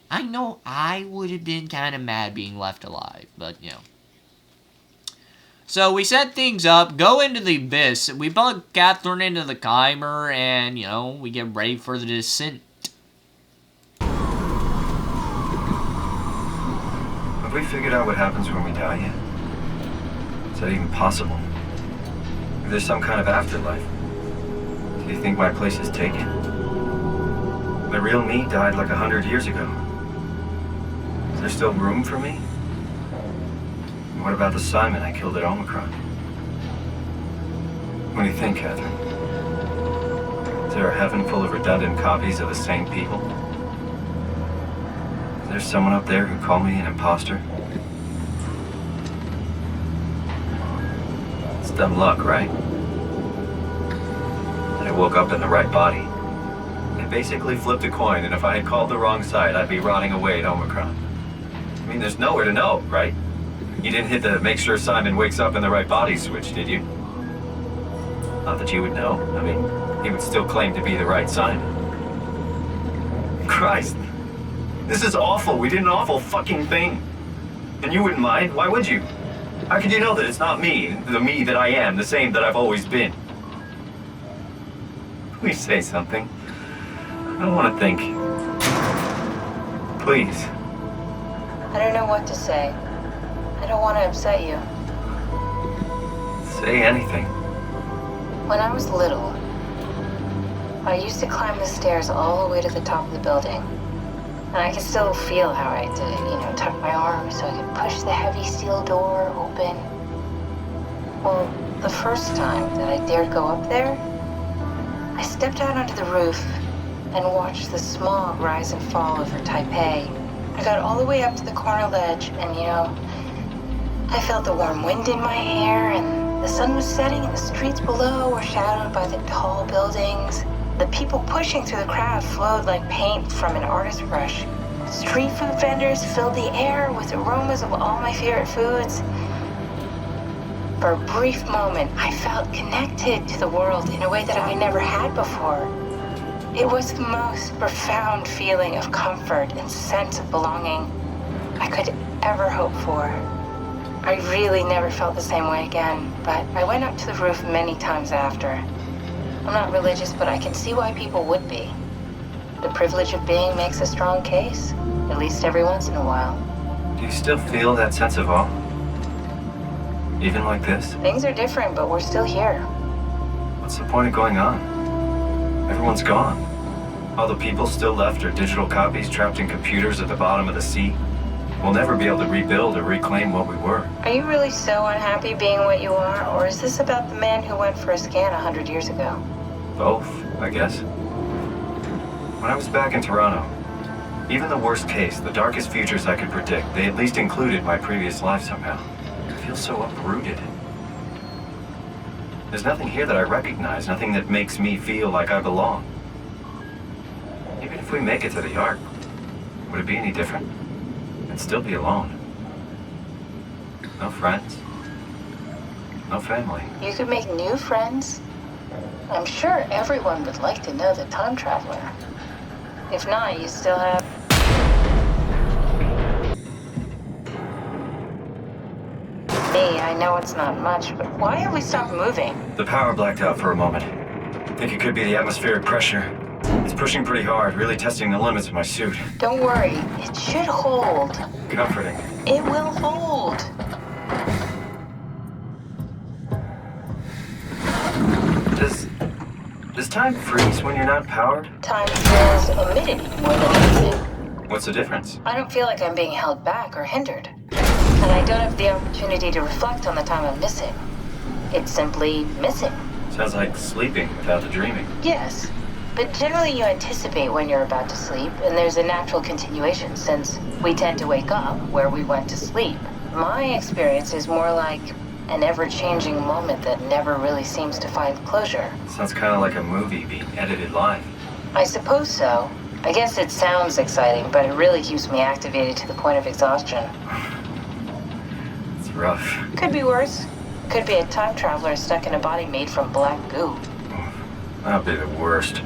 [SPEAKER 3] I know I would have been kind of mad being left alive, but, you know. So we set things up, go into the abyss, we plug Catherine into the Chimer, and, you know, we get ready for the descent.
[SPEAKER 7] Have we figured out what happens when we die yet? Is that even possible? If there's some kind of afterlife, do you think my place is taken? The real me died like 100 years ago. Is there still room for me? And what about the Simon I killed at Omicron? What do you think, Catherine? Is there a heaven full of redundant copies of the same people? Is there someone up there who called me an imposter? It's dumb luck, right? I woke up in the right body. I basically flipped a coin, and if I had called the wrong side, I'd be rotting away at Omicron. I mean, there's nowhere to know, right? You didn't hit the make sure Simon wakes up in the right body switch, did you? Not that you would know. I mean, he would still claim to be the right Simon. Christ. This is awful. We did an awful fucking thing. And you wouldn't mind? Why would you? How could you know that it's not me, the me that I am, the same that I've always been? Please say something. I don't want to think. Please.
[SPEAKER 5] I don't know what to say. I don't want to upset you.
[SPEAKER 7] Say anything.
[SPEAKER 5] When I was little, I used to climb the stairs all the way to the top of the building. And I could still feel how I had to, tuck my arm so I could push the heavy steel door open. Well, the first time that I dared go up there, I stepped out onto the roof and watched the smog rise and fall over Taipei. I got all the way up to the corner ledge, and I felt the warm wind in my hair, and the sun was setting, and the streets below were shadowed by the tall buildings. The people pushing through the crowd flowed like paint from an artist's brush. Street food vendors filled the air with aromas of all my favorite foods. For a brief moment, I felt connected to the world in a way that I never had before. It was the most profound feeling of comfort and sense of belonging I could ever hope for. I really never felt the same way again, but I went up to the roof many times after. I'm not religious, but I can see why people would be. The privilege of being makes a strong case, at least every once in a while.
[SPEAKER 7] Do you still feel that sense of awe? Even like this?
[SPEAKER 5] Things are different, but we're still here.
[SPEAKER 7] What's the point of going on? Everyone's gone. All the people still left are digital copies trapped in computers at the bottom of the sea. We'll never be able to rebuild or reclaim what we were.
[SPEAKER 5] Are you really so unhappy being what you are, or is this about the man who went for a scan 100 years ago?
[SPEAKER 7] Both, I guess. When I was back in Toronto, even the worst case, the darkest futures I could predict, they at least included my previous life somehow. I feel so uprooted. There's nothing here that I recognize, nothing that makes me feel like I belong. Even if we make it to the Ark, would it be any different? I'd still be alone. No friends. No family.
[SPEAKER 5] You could make new friends. I'm sure everyone would like to know the time traveler. If not, you still have... Me, I know it's not much, but why have we stopped moving?
[SPEAKER 7] The power blacked out for a moment. Think it could be the atmospheric pressure. It's pushing pretty hard, really testing the limits of my suit.
[SPEAKER 5] Don't worry, it should hold.
[SPEAKER 7] Comforting.
[SPEAKER 5] It will hold.
[SPEAKER 7] Does time freeze when you're not powered?
[SPEAKER 5] Time feels omitted more than anything.
[SPEAKER 7] What's the difference?
[SPEAKER 5] I don't feel like I'm being held back or hindered. And I don't have the opportunity to reflect on the time I'm missing. It's simply missing.
[SPEAKER 7] Sounds like sleeping without the dreaming.
[SPEAKER 5] Yes, but generally you anticipate when you're about to sleep, and there's a natural continuation since we tend to wake up where we went to sleep. My experience is more like an ever-changing moment that never really seems to find closure.
[SPEAKER 7] Sounds kind of like a movie being edited live.
[SPEAKER 5] I suppose so. I guess it sounds exciting, but it really keeps me activated to the point of exhaustion.
[SPEAKER 7] It's rough.
[SPEAKER 5] Could be worse. Could be a time traveler stuck in a body made from black goo.
[SPEAKER 7] That'd be the worst.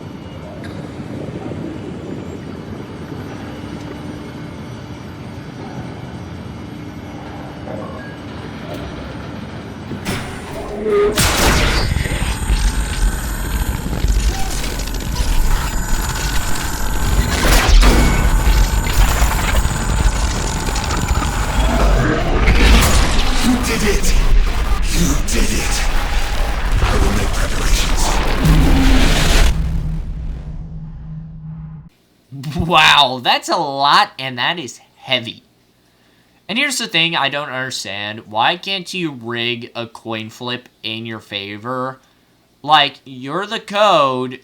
[SPEAKER 3] Wow, that's a lot, and that is heavy. And here's the thing I don't understand. Why can't you rig a coin flip in your favor? Like, you're the code,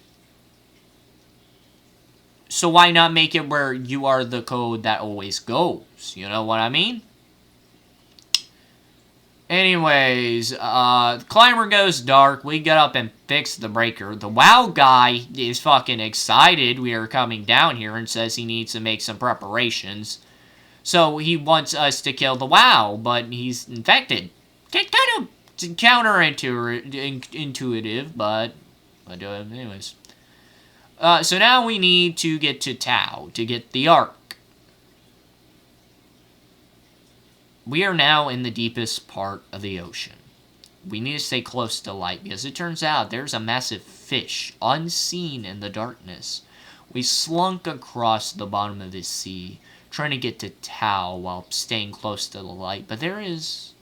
[SPEAKER 3] so why not make it where you are the code that always goes? You know what I mean? Anyways, climber goes dark. We get up and fix the breaker. The WoW guy is fucking excited we are coming down here and says he needs to make some preparations. So he wants us to kill the WoW, but he's infected. Kind of counterintuitive, but anyways. So now we need to get to Tau to get the Ark. We are now in the deepest part of the ocean. We need to stay close to light because it turns out there's a massive fish unseen in the darkness. We slunk across the bottom of the sea, trying to get to Tau while staying close to the light, but there is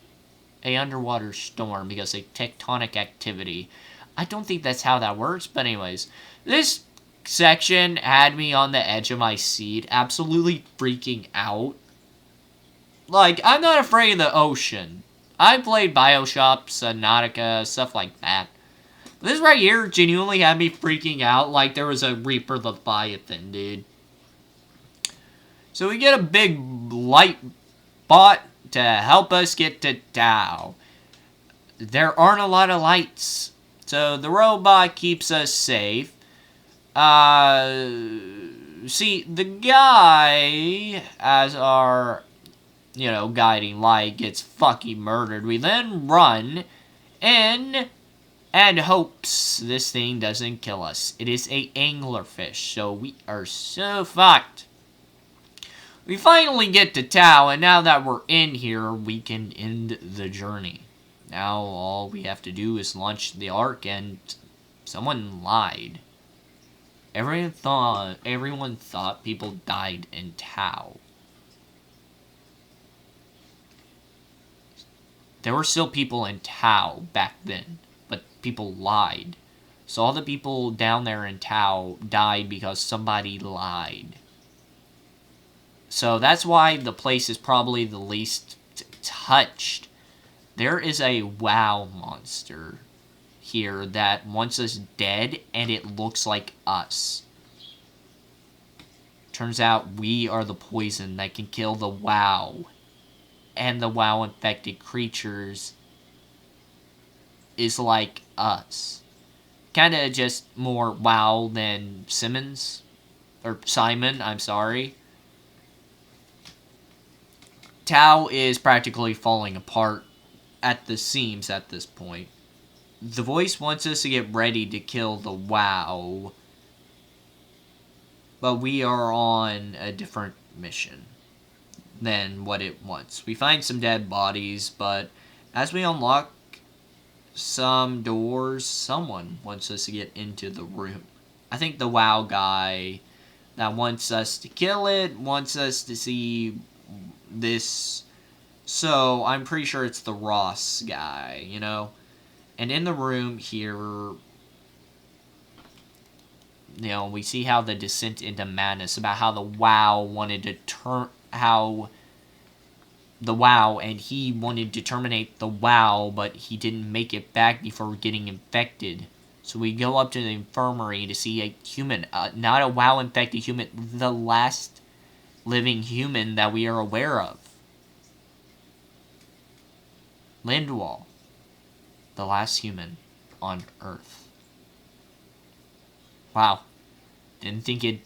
[SPEAKER 3] a underwater storm because of tectonic activity. I don't think that's how that works, but anyways, this section had me on the edge of my seat, absolutely freaking out. Like, I'm not afraid of the ocean. I played BioShock, Subnautica, stuff like that. This right here genuinely had me freaking out like there was a Reaper Leviathan, dude. So we get a big light bot to help us get to Tau. There aren't a lot of lights, so the robot keeps us safe. See, the guy, as our, guiding light, gets fucking murdered. We then run in and hopes this thing doesn't kill us. It is a anglerfish, so we are so fucked. We finally get to Tau, and now that we're in here, we can end the journey. Now all we have to do is launch the Ark, and someone lied. Everyone thought people died in Tau. There were still people in Tau back then, but people lied. So all the people down there in Tau died because somebody lied. So that's why the place is probably the least touched. There is a WoW monster here that wants us dead, and it looks like us. Turns out we are the poison that can kill the WoW. And the WoW infected creatures is like us. Kinda just more WoW than Simon, I'm sorry. Tau is practically falling apart at the seams at this point. The voice wants us to get ready to kill the WoW, but we are on a different mission than what it wants. We find some dead bodies, but as we unlock some doors, someone wants us to get into the room. I think the WoW guy that wants us to kill it wants us to see this, so I'm pretty sure it's the Ross guy, And in the room here, we see how the descent into madness, about how the WoW wanted to and he wanted to terminate the WoW, but he didn't make it back before getting infected. So we go up to the infirmary to see a human, not a WoW-infected human, the last living human that we are aware of. Lindwall, the last human on Earth. Wow. Didn't think it'd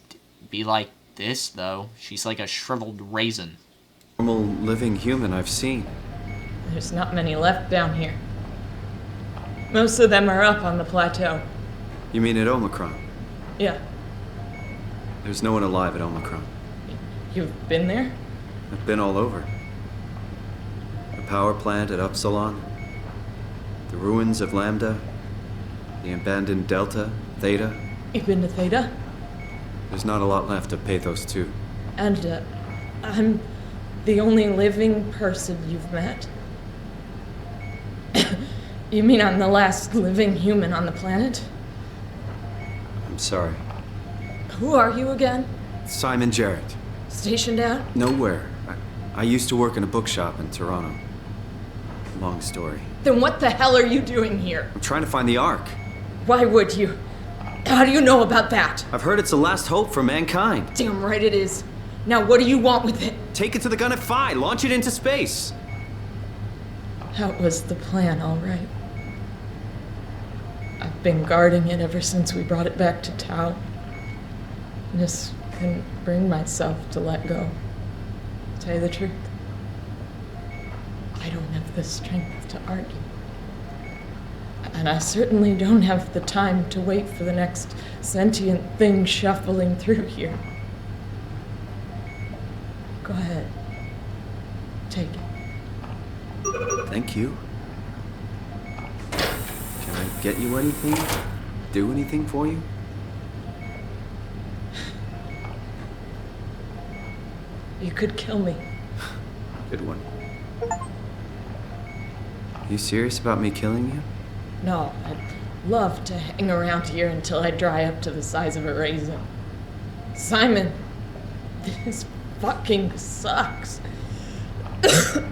[SPEAKER 3] be like this, though. She's like a shriveled raisin.
[SPEAKER 8] Normal living human I've seen.
[SPEAKER 9] There's not many left down here. Most of them are up on the plateau.
[SPEAKER 8] You mean at Omicron?
[SPEAKER 9] Yeah.
[SPEAKER 8] There's no one alive at Omicron.
[SPEAKER 9] You've been there?
[SPEAKER 8] I've been all over. The power plant at Upsilon, the ruins of Lambda, the abandoned Delta, Theta.
[SPEAKER 9] You've been to Theta?
[SPEAKER 8] There's not a lot left of Pathos 2.
[SPEAKER 9] And, I'm the only living person you've met? You mean I'm the last living human on the planet?
[SPEAKER 8] I'm sorry.
[SPEAKER 9] Who are you again?
[SPEAKER 8] Simon Jarrett.
[SPEAKER 9] Stationed out?
[SPEAKER 8] Nowhere. I used to work in a bookshop in Toronto. Long story.
[SPEAKER 9] Then what the hell are you doing here?
[SPEAKER 8] I'm trying to find the Ark.
[SPEAKER 9] Why would you? How do you know about that?
[SPEAKER 8] I've heard it's the last hope for mankind.
[SPEAKER 9] Damn right it is. Now what do you want with it?
[SPEAKER 8] Take it to the gun at Phi. Launch it into space.
[SPEAKER 9] That was the plan, all right. I've been guarding it ever since we brought it back to Tau. Just couldn't bring myself to let go. To tell you the truth, I don't have the strength to argue. And I certainly don't have the time to wait for the next sentient thing shuffling through here. Go ahead. Take it.
[SPEAKER 8] Thank you. Can I get you anything? Do anything for you?
[SPEAKER 9] You could kill me.
[SPEAKER 8] Good one. You serious about me killing you?
[SPEAKER 9] No, I'd love to hang around here until I dry up to the size of a raisin. Simon, this fucking sucks. I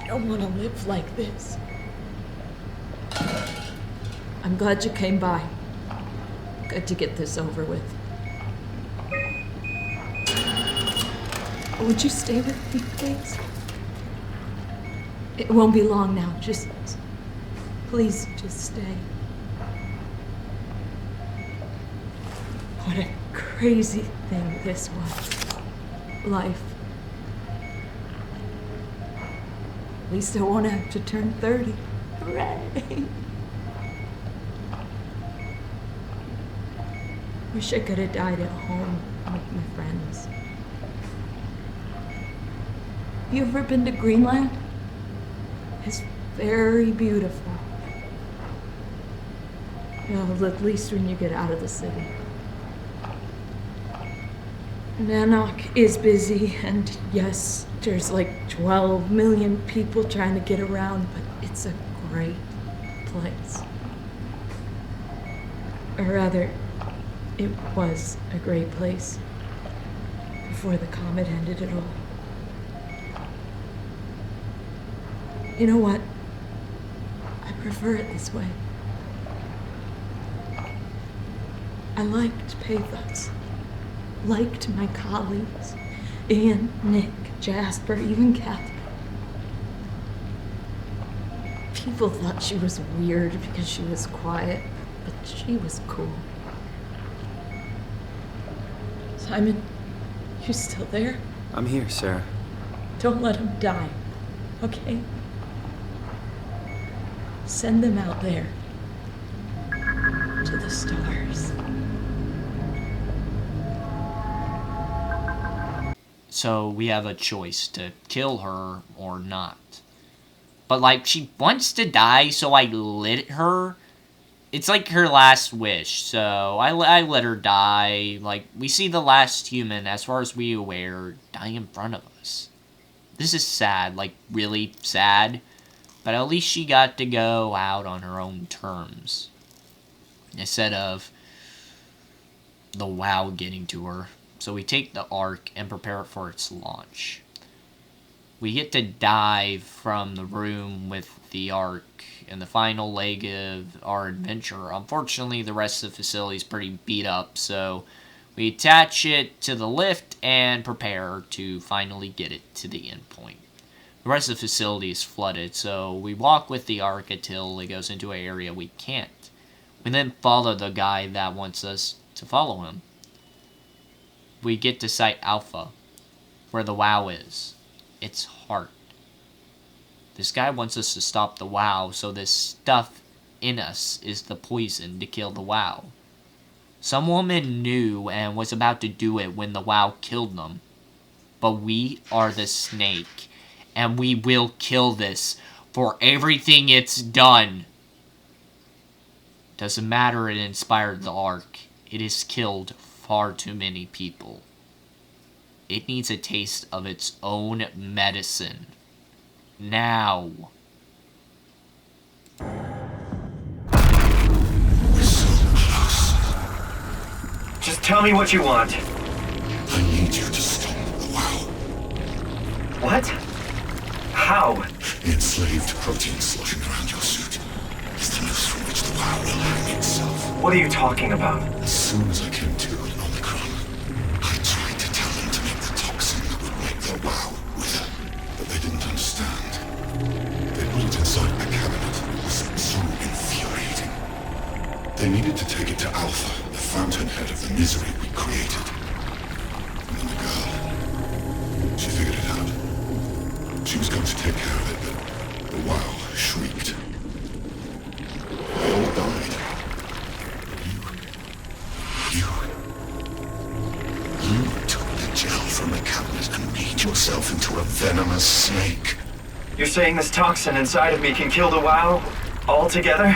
[SPEAKER 9] don't want to live like this. I'm glad you came by. Good to get this over with. Would you stay with me, please? It won't be long now. Please, just stay. What a crazy thing this was. Life. At least I won't have to turn 30. Hooray! Wish I could have died at home with my friends. You ever been to Greenland? It's very beautiful. Well, at least when you get out of the city. Nanook is busy, and yes, there's like 12 million people trying to get around, but it's a great place. Or rather, it was a great place before the comet ended it all. You know what? I prefer it this way. I liked Pathos. Liked my colleagues. Ian, Nick, Jasper, even Catherine. People thought she was weird because she was quiet, but she was cool. Simon, you still there?
[SPEAKER 2] I'm here, Sarah.
[SPEAKER 9] Don't let him die, okay? Send them out there. To the stars.
[SPEAKER 3] So we have a choice to kill her or not. But like, she wants to die, so I lit her. It's like her last wish, so I let her die. Like, we see the last human, as far as we are aware, die in front of us. This is sad, like really sad. But at least she got to go out on her own terms. Instead of the WoW getting to her. So we take the Ark and prepare it for its launch. We get to dive from the room with the Ark in the final leg of our adventure. Unfortunately, the rest of the facility is pretty beat up, so we attach it to the lift and prepare to finally get it to the end point. The rest of the facility is flooded, so we walk with the Ark until it goes into an area we can't. We then follow the guy that wants us to follow him. We get to Site Alpha, where the WoW is. Its heart. This guy wants us to stop the WoW, so this stuff in us is the poison to kill the WoW. Some woman knew and was about to do it when the WoW killed them. But we are the snake, and we will kill this for everything it's done. Doesn't matter it inspired the Ark. It has killed far too many people. It needs a taste of its own medicine. Now.
[SPEAKER 7] We're so close. Just tell me what you want.
[SPEAKER 10] I need you to stop the WoW.
[SPEAKER 7] What? How?
[SPEAKER 10] The enslaved protein sloshing around your suit is the noose from which the WoW will hang itself.
[SPEAKER 7] What are you talking about?
[SPEAKER 10] As soon as I came to in Omicron, I tried to tell them to make the toxin that would make their WoW wither, but they didn't understand. They put it inside my cabinet. It was so infuriating. They needed to take it to Alpha, the fountainhead of the misery we created. And then the girl, she figured it out. She was going to take care of it, but the WoW shrieked. They all died. You took the gel from the cabinet and made yourself into a venomous snake.
[SPEAKER 7] You're saying this toxin inside of me can kill the WoW altogether?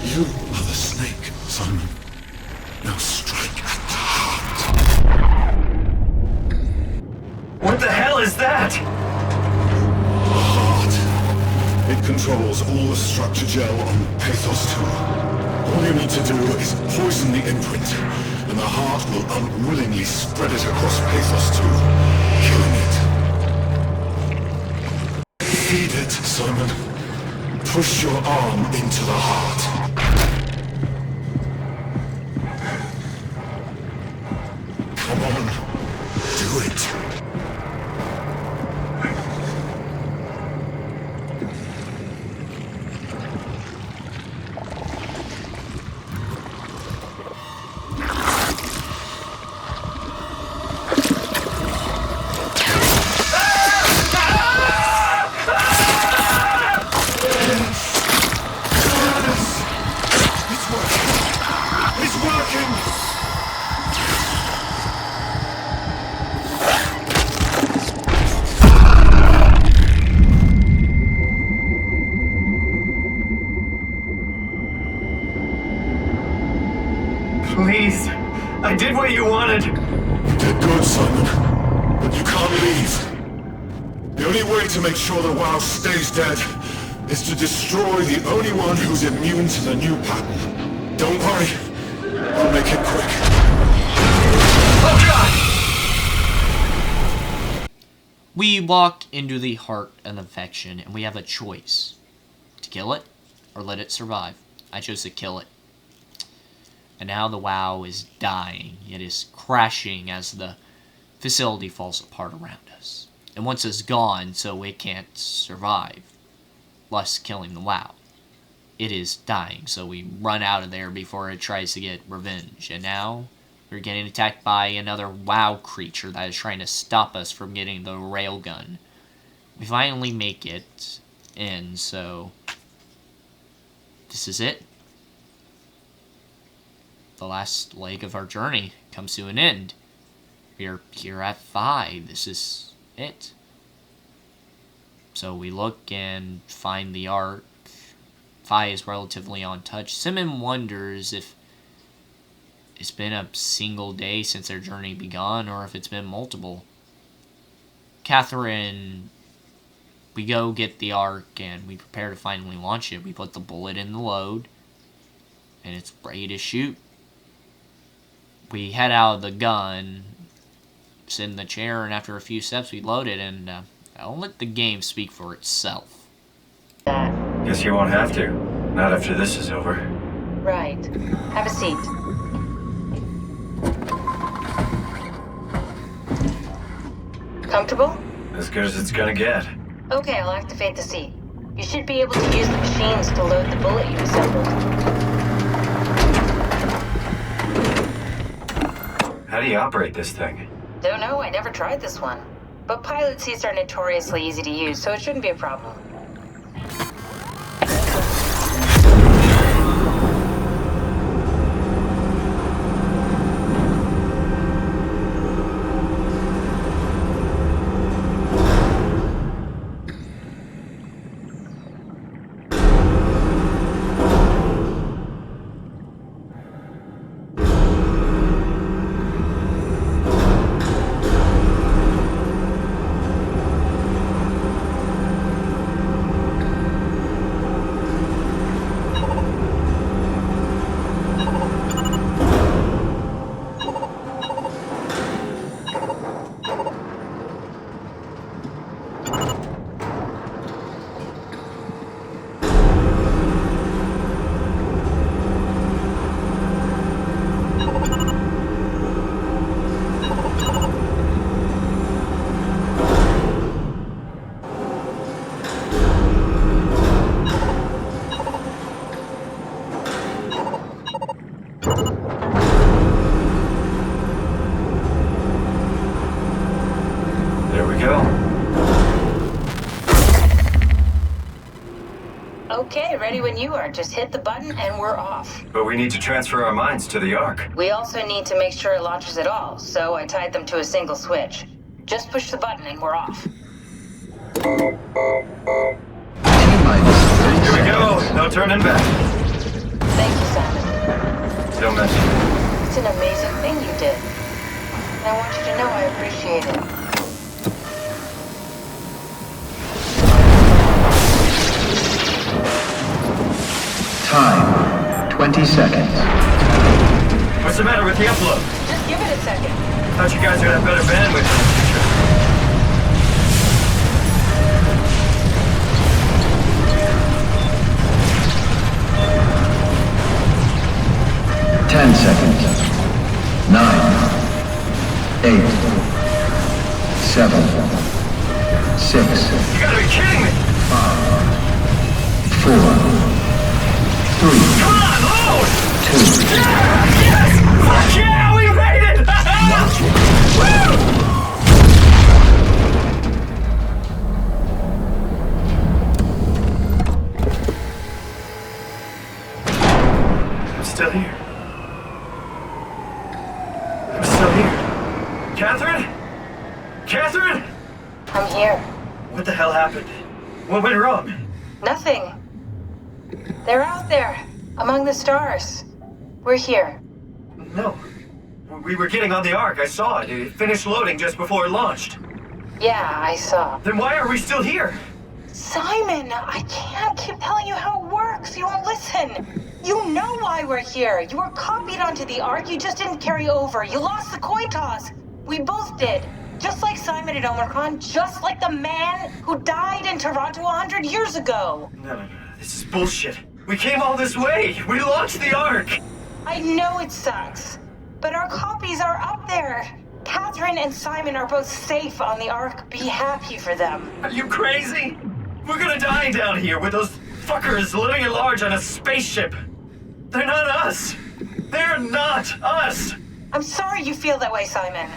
[SPEAKER 10] You are the snake, Simon. Now strike at the heart.
[SPEAKER 7] What the hell is that?
[SPEAKER 10] The heart. It controls all the structure gel on Pathos 2. All you need to do is poison the imprint, and the heart will unwillingly spread it across Pathos 2, killing it. Feed it, Simon. Push your arm into the heart. working!
[SPEAKER 7] Please. I did what you wanted.
[SPEAKER 10] You did good, Simon. But you can't leave. The only way to make sure the WoW stays dead is to destroy the only one who's immune to the new pattern. Don't worry. I'll make it quick.
[SPEAKER 7] Oh God!
[SPEAKER 3] We walk into the heart of the infection, and we have a choice. To kill it, or let it survive. I chose to kill it. And now the WoW is dying. It is crashing as the facility falls apart around us. And once it's gone, so it can't survive, thus killing the WoW. It is dying, so we run out of there before it tries to get revenge. And now, we're getting attacked by another WoW creature that is trying to stop us from getting the railgun. We finally make it in, so this is it. The last leg of our journey comes to an end. We are here at Phi. This is it. So we look and find the Ark. Phi is relatively untouched. Simon wonders if it's been a single day since their journey begun, or if it's been multiple. Catherine, we go get the Ark, and we prepare to finally launch it. We put the bullet in the load, and it's ready to shoot. We head out of the gun, sit in the chair, and after a few steps we load it, and I'll let the game speak for itself.
[SPEAKER 7] Guess you won't have to. Not after this is over.
[SPEAKER 5] Right. Have a seat. Comfortable?
[SPEAKER 7] As good as it's gonna get.
[SPEAKER 5] Okay, I'll activate the seat. You should be able to use the machines to load the bullet you assembled.
[SPEAKER 7] How do you operate this thing?
[SPEAKER 5] Don't know, I never tried this one. But pilot seats are notoriously easy to use, so it shouldn't be a problem. Okay, ready when you are. Just hit the button and we're off.
[SPEAKER 7] But we need to transfer our minds to the Ark.
[SPEAKER 5] We also need to make sure it launches at all, so I tied them to a single switch. Just push the button and we're off.
[SPEAKER 7] Here we go. No turning back.
[SPEAKER 5] Thank you, Simon.
[SPEAKER 7] Don't mention it.
[SPEAKER 5] It's an amazing thing you did. And I want you to know I appreciate it.
[SPEAKER 11] Time, 20 seconds.
[SPEAKER 7] What's the matter with the upload?
[SPEAKER 5] Just give it a second.
[SPEAKER 7] Thought you guys would have better bandwidth in the future.
[SPEAKER 11] 10 seconds. 9, 8, 7, 6.
[SPEAKER 7] You gotta be kidding me!
[SPEAKER 11] 5, 4. 3,
[SPEAKER 7] Come on, load!
[SPEAKER 11] 2,
[SPEAKER 7] Yes! Fuck yeah, we made it! Woo! I'm still here. Catherine? Catherine?
[SPEAKER 5] I'm here.
[SPEAKER 7] What the hell happened? What went wrong?
[SPEAKER 5] Nothing. They're out there, among the stars. We're here.
[SPEAKER 7] No. We were getting on the Ark. I saw it. It finished loading just before it launched.
[SPEAKER 5] Yeah, I saw.
[SPEAKER 7] Then why are we still here?
[SPEAKER 5] Simon, I can't keep telling you how it works. You won't listen. You know why we're here. You were copied onto the Ark. You just didn't carry over. You lost the coin toss. We both did. Just like Simon at Omicron, just like the man who died in Toronto 100 years ago.
[SPEAKER 7] No. This is bullshit. We came all this way. We launched the Ark.
[SPEAKER 5] I know it sucks, but our copies are up there. Catherine and Simon are both safe on the Ark. Be happy for them.
[SPEAKER 7] Are you crazy? We're gonna die down here with those fuckers living at large on a spaceship. They're not us. They're not us.
[SPEAKER 5] I'm sorry you feel that way, Simon.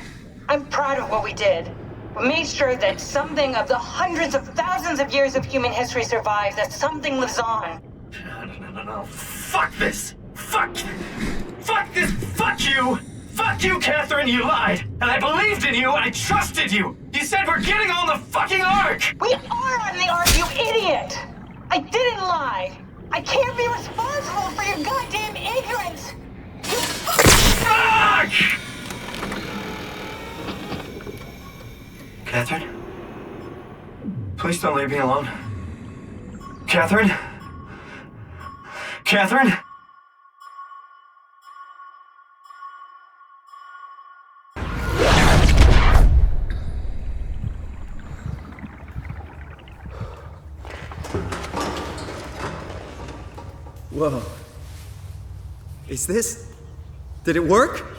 [SPEAKER 5] I'm proud of what we did. We made sure that something of the hundreds of thousands of years of human history survives, that something lives on.
[SPEAKER 7] No. Fuck this. Fuck this. Fuck you. Fuck you, Catherine. You lied. And I believed in you. I trusted you. You said we're getting on the fucking Ark.
[SPEAKER 5] We are on the Ark, you idiot. I didn't lie. I can't be responsible for your goddamn ignorance. You
[SPEAKER 7] Fuck! Catherine? Please don't leave me alone. Catherine? Catherine?
[SPEAKER 2] Whoa. Is this... Did it work?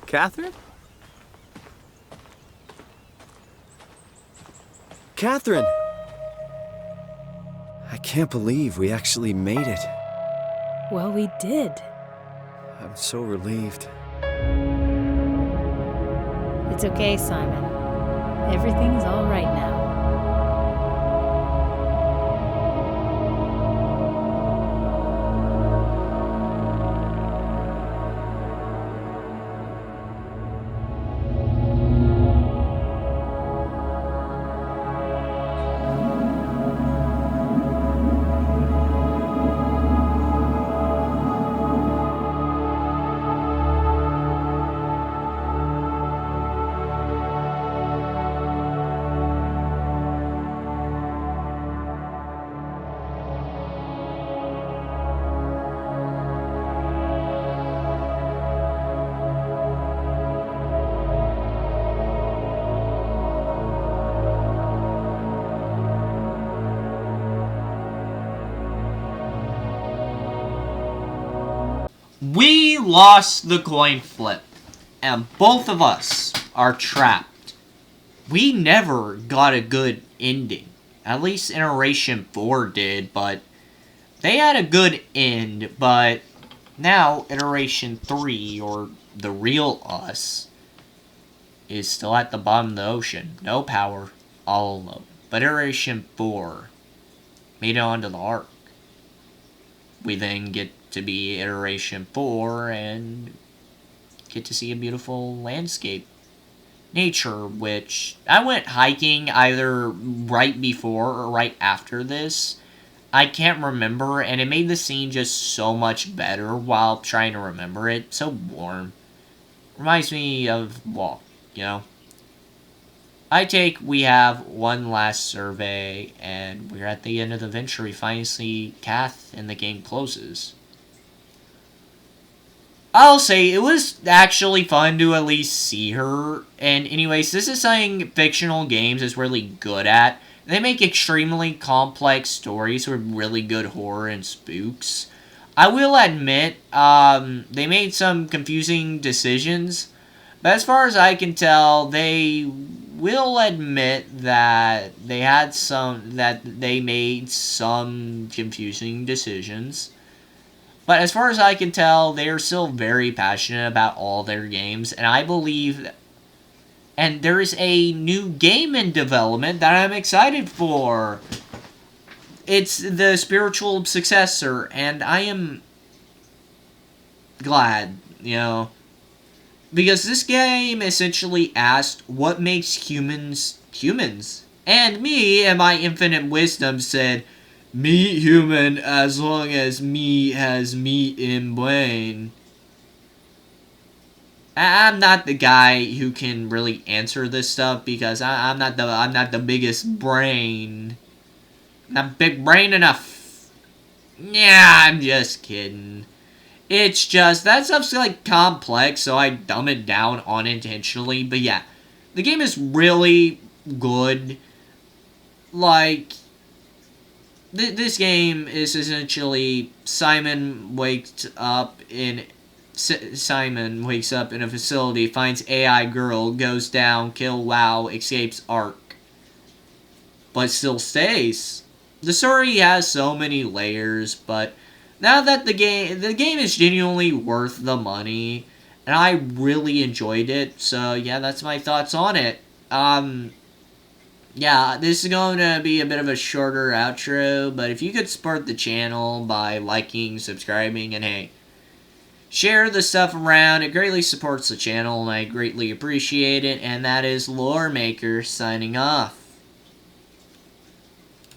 [SPEAKER 2] Catherine? Catherine! I can't believe we actually made it.
[SPEAKER 12] Well, we did.
[SPEAKER 2] I'm so relieved.
[SPEAKER 12] It's okay, Simon. Everything's all right now.
[SPEAKER 3] We lost the coin flip, and both of us are trapped. We never got a good ending. At least Iteration 4 did, but they had a good end, but now Iteration 3, or the real us, is still at the bottom of the ocean. No power, all alone. But Iteration 4 made it onto the Ark. We then get to be Iteration 4 and get to see a beautiful landscape. Nature, which I went hiking either right before or right after this. I can't remember, and it made the scene just so much better while trying to remember it. So warm. Reminds me of walk, you know? We have one last survey, and we're at the end of the venture. We finally see Kath, and the game closes. I'll say, it was actually fun to at least see her. And anyways, this is something fictional games is really good at. They make extremely complex stories with really good horror and spooks. I will admit, they made some confusing decisions. But as far as I can tell, they will admit that they made some confusing decisions. But as far as I can tell, they are still very passionate about all their games, and I believe, and there is a new game in development that I'm excited for. It's the spiritual successor, and I am glad, you know, because this game essentially asked what makes humans humans. And me, in my infinite wisdom, said, meat human as long as me has meat in brain. I'm not the guy who can really answer this stuff because I'm not the biggest brain. Not big brain enough. Yeah, I'm just kidding. It's just, that stuff's like complex, so I dumb it down unintentionally. But yeah, the game is really good. Like, this game is essentially Simon wakes up in a facility, finds AI girl, goes down, kill WoW, escapes Ark, but still stays. The story has so many layers, but now that the game is genuinely worth the money, and I really enjoyed it. So yeah, that's my thoughts on it. Yeah, this is going to be a bit of a shorter outro, but if you could support the channel by liking, subscribing, and hey, share the stuff around, it greatly supports the channel, and I greatly appreciate it, and that is Loremaker signing off.